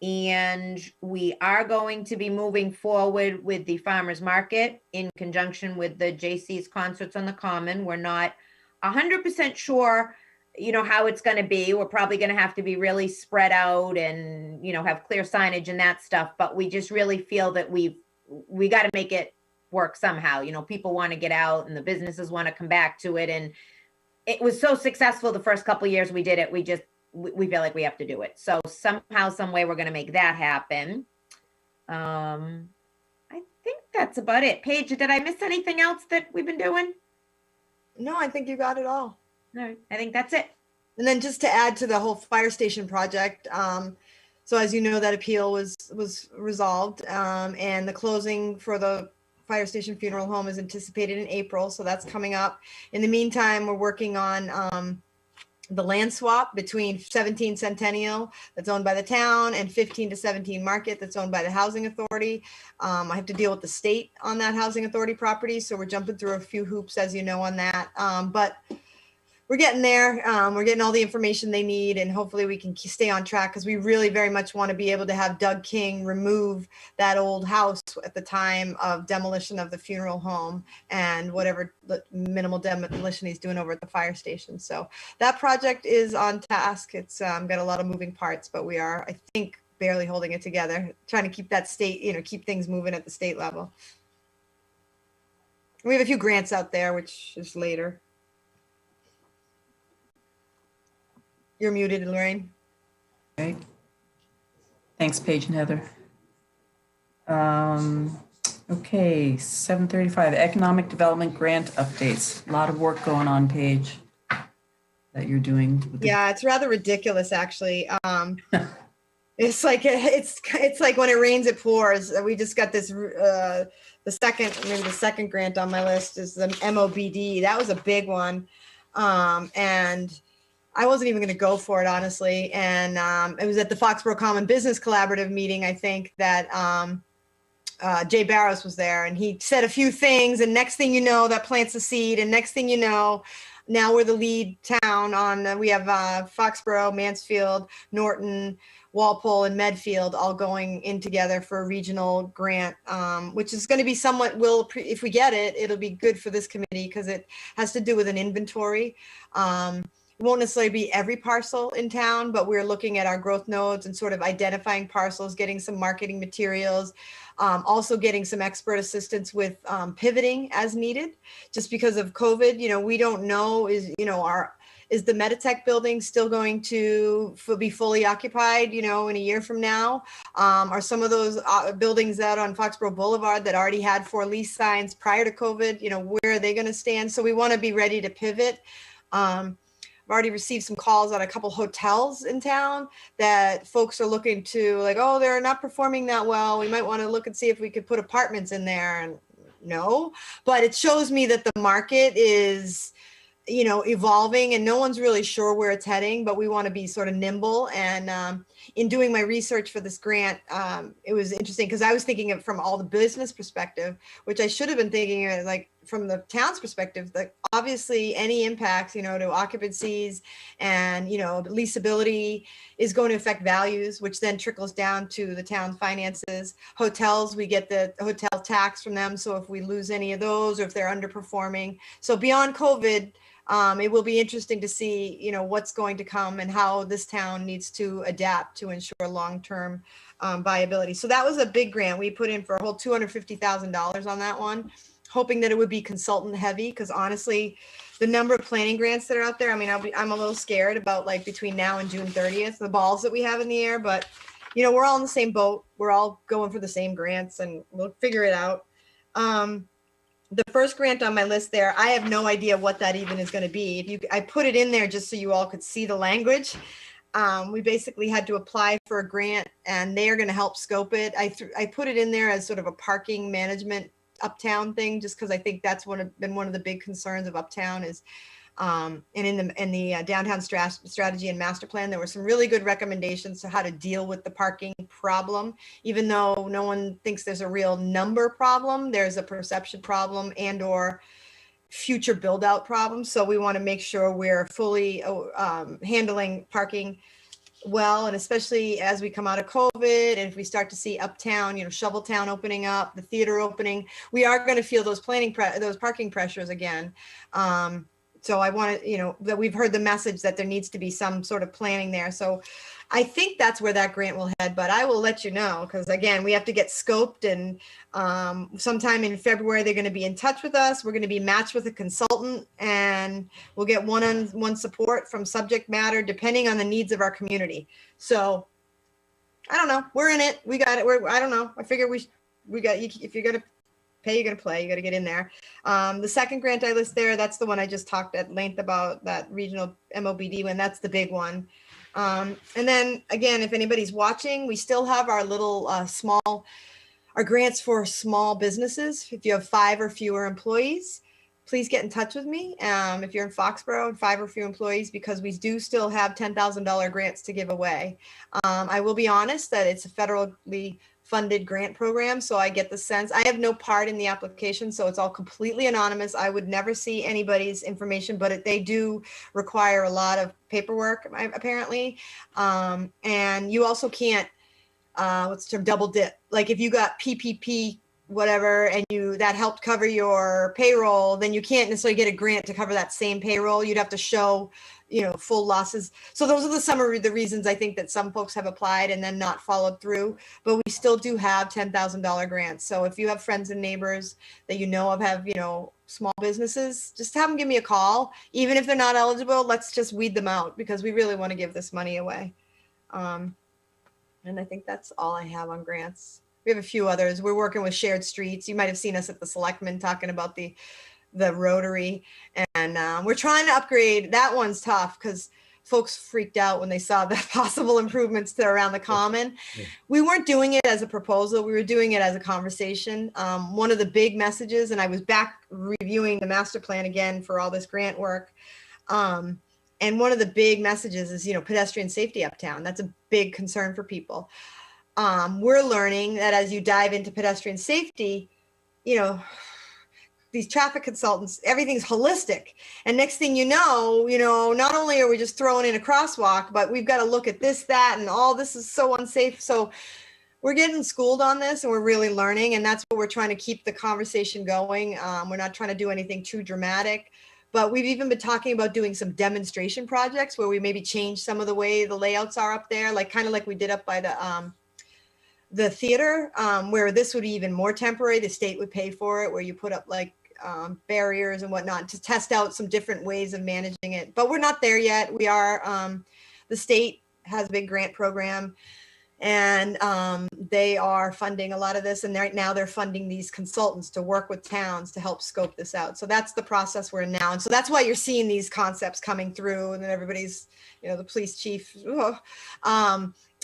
And we are going to be moving forward with the farmers market in conjunction with the JC's concerts on the Common. We're not 100% sure, how it's going to be. We're probably going to have to be really spread out and, have clear signage and that stuff. But we just really feel that we got to make it work somehow. People want to get out and the businesses want to come back to it. And it was so successful the first couple of years we did it. We feel like we have to do it. So somehow, some way we're going to make that happen. I think that's about it. Paige, did I miss anything else that we've been doing? No, I think you got it all. All right, I think that's it. And then just to add to the whole fire station project, so as you know, that appeal was resolved, and the closing for the fire station funeral home is anticipated in April, so that's coming up. In the meantime, we're working on the land swap between 17 Centennial, that's owned by the town, and 15 to 17 Market, that's owned by the Housing Authority. I have to deal with the state on that Housing Authority property, so we're jumping through a few hoops, as you know, on that. But we're getting there. We're getting all the information they need, and hopefully we can stay on track, because we really very much want to be able to have Doug King remove that old house at the time of demolition of the funeral home and whatever minimal demolition he's doing over at the fire station. So that project is on task. It's got a lot of moving parts, but we are, I think, barely holding it together, trying to keep that state, keep things moving at the state level. We have a few grants out there, which is later. You're muted, Lorraine. Okay. Thanks, Paige and Heather. Okay, 7:35, economic development grant updates. A lot of work going on, Paige, that you're doing. Yeah, it's rather ridiculous, actually. It's like it's like when it rains, it pours. We just got this. The second grant on my list is the MOBD. That was a big one, and I wasn't even going to go for it, honestly. And it was at the Foxborough Common Business Collaborative meeting, I think, that Jay Barrows was there, and he said a few things. And next thing you know, that plants a seed. And next thing you know, now we're the lead town on. We have Foxborough, Mansfield, Norton, Walpole, and Medfield all going in together for a regional grant, which is going to be somewhat, if we get it, it'll be good for this committee because it has to do with an inventory. It won't necessarily be every parcel in town, but we're looking at our growth nodes and sort of identifying parcels, getting some marketing materials, also getting some expert assistance with pivoting as needed. Just because of COVID, we don't know is the Meditech building still going to be fully occupied, in a year from now? Are some of those buildings out on Foxborough Boulevard that already had 4 lease signs prior to COVID, where are they going to stand? So we want to be ready to pivot. I've already received some calls on a couple hotels in town that folks are looking to, like, oh, they're not performing that well. We might want to look and see if we could put apartments in there. And no, but it shows me that the market is, evolving and no one's really sure where it's heading, but we want to be sort of nimble. And in doing my research for this grant, it was interesting because I was thinking of from all the business perspective, which I should have been thinking of, like from the town's perspective, like obviously any impacts, to occupancies and, leasability is going to affect values, which then trickles down to the town's finances. Hotels, we get the hotel tax from them. So if we lose any of those or if they're underperforming. So beyond COVID, it will be interesting to see, what's going to come and how this town needs to adapt to ensure long-term viability. So that was a big grant. We put in for a whole $250,000 on that one, hoping that it would be consultant heavy. Because honestly, the number of planning grants that are out there, I'm a little scared about like between now and June 30th, the balls that we have in the air. But, we're all in the same boat. We're all going for the same grants and we'll figure it out. The first grant on my list there, I have no idea what that even is going to be. I put it in there just so you all could see the language. We basically had to apply for a grant and they are going to help scope it. I put it in there as sort of a parking management uptown thing, just because I think that's been one of the big concerns of uptown is, and in the downtown strategy and master plan, there were some really good recommendations to how to deal with the parking problem. Even though no one thinks there's a real number problem, there's a perception problem and or future build out problem. So we want to make sure we're fully handling parking well, and especially as we come out of COVID and if we start to see uptown, Shoveltown opening up, the theater opening, we are going to feel those those parking pressures again. So I want to, that we've heard the message that there needs to be some sort of planning there. So I think that's where that grant will head, but I will let you know, because again, we have to get scoped and sometime in February, they're going to be in touch with us. We're going to be matched with a consultant and we'll get one-on-one support from subject matter, depending on the needs of our community. So I don't know, we're in it. We got it. I don't know. I figure we got, if you're going to pay, you're going to play, you got to get in there. The second grant I list there, that's the one I just talked at length about, that regional MOBD one. That's the big one. And then again, if anybody's watching, we still have our little our grants for small businesses. If you have 5 or fewer employees, please get in touch with me. If you're in Foxborough and 5 or fewer employees, because we do still have $10,000 grants to give away. I will be honest that it's a federally funded grant program. So I get the sense, I have no part in the application, so it's all completely anonymous. I would never see anybody's information, but they do require a lot of paperwork, apparently. And you also can't, what's the term, double dip. Like if you got PPP, whatever, and that helped cover your payroll, then you can't necessarily get a grant to cover that same payroll. You'd have to show, full losses. So those are some of the reasons I think that some folks have applied and then not followed through, but we still do have $10,000 grants. So if you have friends and neighbors that have, small businesses, just have them give me a call. Even if they're not eligible, let's just weed them out, because we really want to give this money away. And I think that's all I have on grants. We have a few others. We're working with shared streets. You might have seen us at the Selectmen talking about the Rotary, and we're trying to upgrade. That one's tough because folks freaked out when they saw the possible improvements to around the common. Yeah. We weren't doing it as a proposal. We were doing it as a conversation. One of the big messages, and I was back reviewing the master plan again for all this grant work. And one of the big messages is, pedestrian safety uptown. That's a big concern for people. We're learning that as you dive into pedestrian safety, these traffic consultants, everything's holistic. And next thing you know, not only are we just throwing in a crosswalk, but we've got to look at this, that, and all this is so unsafe. So we're getting schooled on this and we're really learning. And that's what we're trying to keep the conversation going. We're not trying to do anything too dramatic, but we've even been talking about doing some demonstration projects where we maybe change some of the way the layouts are up there, kind of like we did up by the theater, where this would be even more temporary. The state would pay for it, where you put up barriers and whatnot to test out some different ways of managing it. But we're not there yet. We are, the state has a big grant program and they are funding a lot of this. And right now they're funding these consultants to work with towns to help scope this out. So that's the process we're in now. And so that's why you're seeing these concepts coming through and then everybody's, the police chief,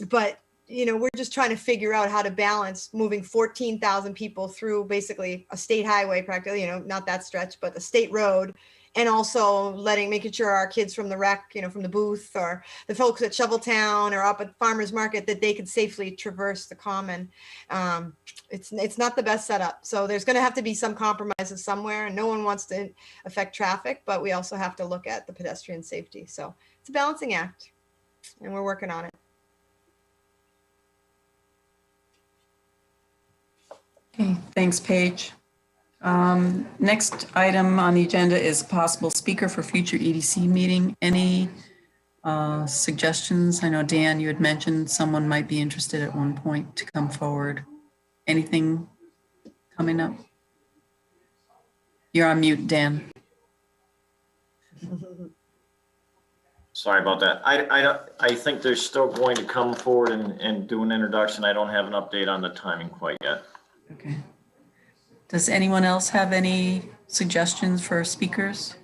but we're just trying to figure out how to balance moving 14,000 people through basically a state highway, practically, not that stretch, but a state road. And also making sure our kids from the rec, from the booth or the folks at Shoveltown or up at Farmers Market, that they could safely traverse the common. It's not the best setup. So there's going to have to be some compromises somewhere, and no one wants to affect traffic, but we also have to look at the pedestrian safety. So it's a balancing act and we're working on it. Okay, thanks, Paige. Next item on the agenda is possible speaker for future EDC meeting. Any suggestions? I know, Dan, you had mentioned someone might be interested at one point to come forward. Anything coming up? You're on mute, Dan. Sorry about that. I think they're still going to come forward and do an introduction. I don't have an update on the timing quite yet. Okay. Does anyone else have any suggestions for speakers?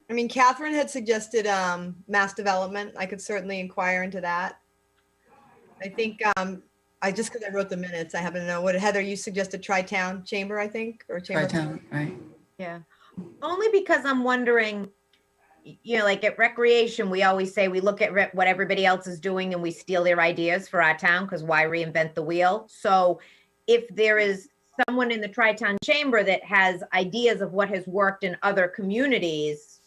I mean, Catherine had suggested mass development. I could certainly inquire into that. I think because I wrote the minutes, I happen to know what Heather, you suggested Tri-Town Chamber, I think, or Chamber. Tri-Town, right? Yeah. Only because I'm wondering, like at recreation, we always say we look at what everybody else is doing and we steal their ideas for our town, because why reinvent the wheel? So if there is someone in the Tri-Town Chamber that has ideas of what has worked in other communities,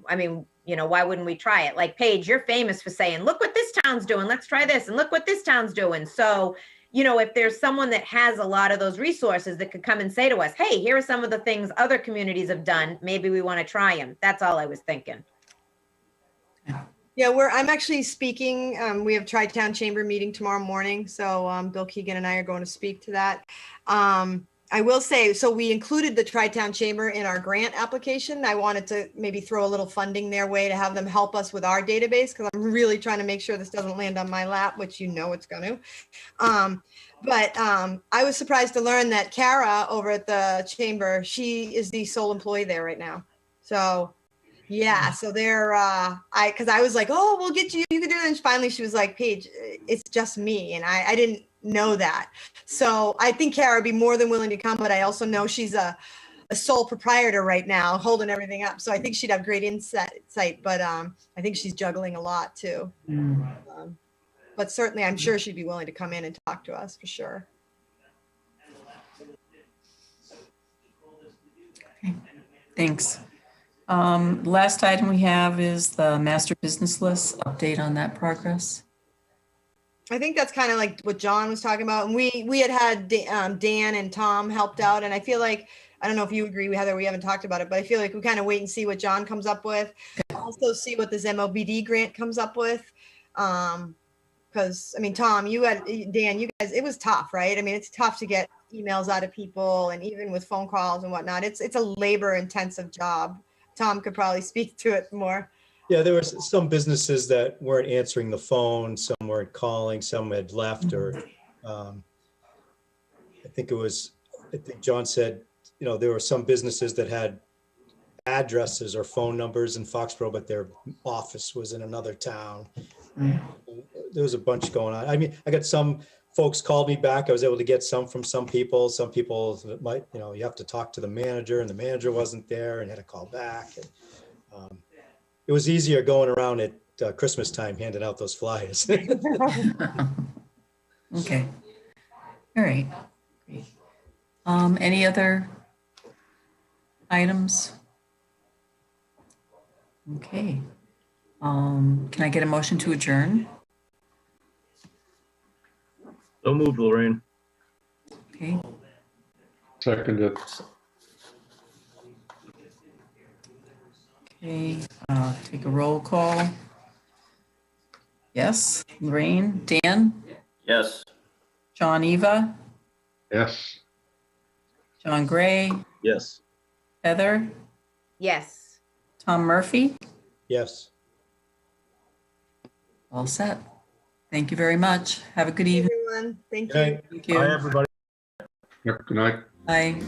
I mean, why wouldn't we try it? Like Paige, you're famous for saying, look what this town's doing, let's try this, and look what this town's doing. So, if there's someone that has a lot of those resources that could come and say to us, hey, here are some of the things other communities have done, maybe we want to try them. That's all I was thinking. Yeah, I'm actually speaking. We have Tri-Town Chamber meeting tomorrow morning. So Bill Keegan and I are going to speak to that. I will say, so we included the Tri-Town Chamber in our grant application. I wanted to maybe throw a little funding their way to have them help us with our database, because I'm really trying to make sure this doesn't land on my lap, which it's going to. But I was surprised to learn that Kara over at the chamber, she is the sole employee there right now. So yeah, so they're, because I was like, oh, we'll get you, you can do it. And finally she was like, Paige, it's just me. And I didn't know that. So I think Kara would be more than willing to come, but I also know she's a sole proprietor right now, holding everything up. So I think she'd have great insight, but I think she's juggling a lot too. But certainly I'm sure she'd be willing to come in and talk to us for sure. Okay. Thanks. Last item we have is the master business list, update on that progress. I think that's kind of like what John was talking about. And we had Dan and Tom helped out. And I feel like, I don't know if you agree, Heather, we haven't talked about it, but I feel like we kind of wait and see what John comes up with. Also see what this MOBD grant comes up with. Because, I mean, Tom, Dan, you guys, it was tough, right? I mean, it's tough to get emails out of people, and even with phone calls and whatnot, it's a labor intensive job. Tom could probably speak to it more. Yeah, there were some businesses that weren't answering the phone, some weren't calling, some had left, or I think John said, there were some businesses that had addresses or phone numbers in Foxborough, but their office was in another town. Mm. There was a bunch going on. I mean, I got some folks called me back. I was able to get some from some people. Some people might, you have to talk to the manager, and the manager wasn't there and had to call back. And, it was easier going around at Christmas time handing out those flyers. Okay. All right. Great. Any other items? Okay. Can I get a motion to adjourn? So moved, Lorraine. Okay. Seconded. Okay. Take a roll call. Yes. Lorraine, Dan, Yes. John, Eva, Yes. John Gray, Yes. Heather, Yes. Tom Murphy. Yes. All set. Thank you very much. Have a good evening. Everyone, thank Good you. night. Thank Bye, you. everybody. Yep, good night. Bye.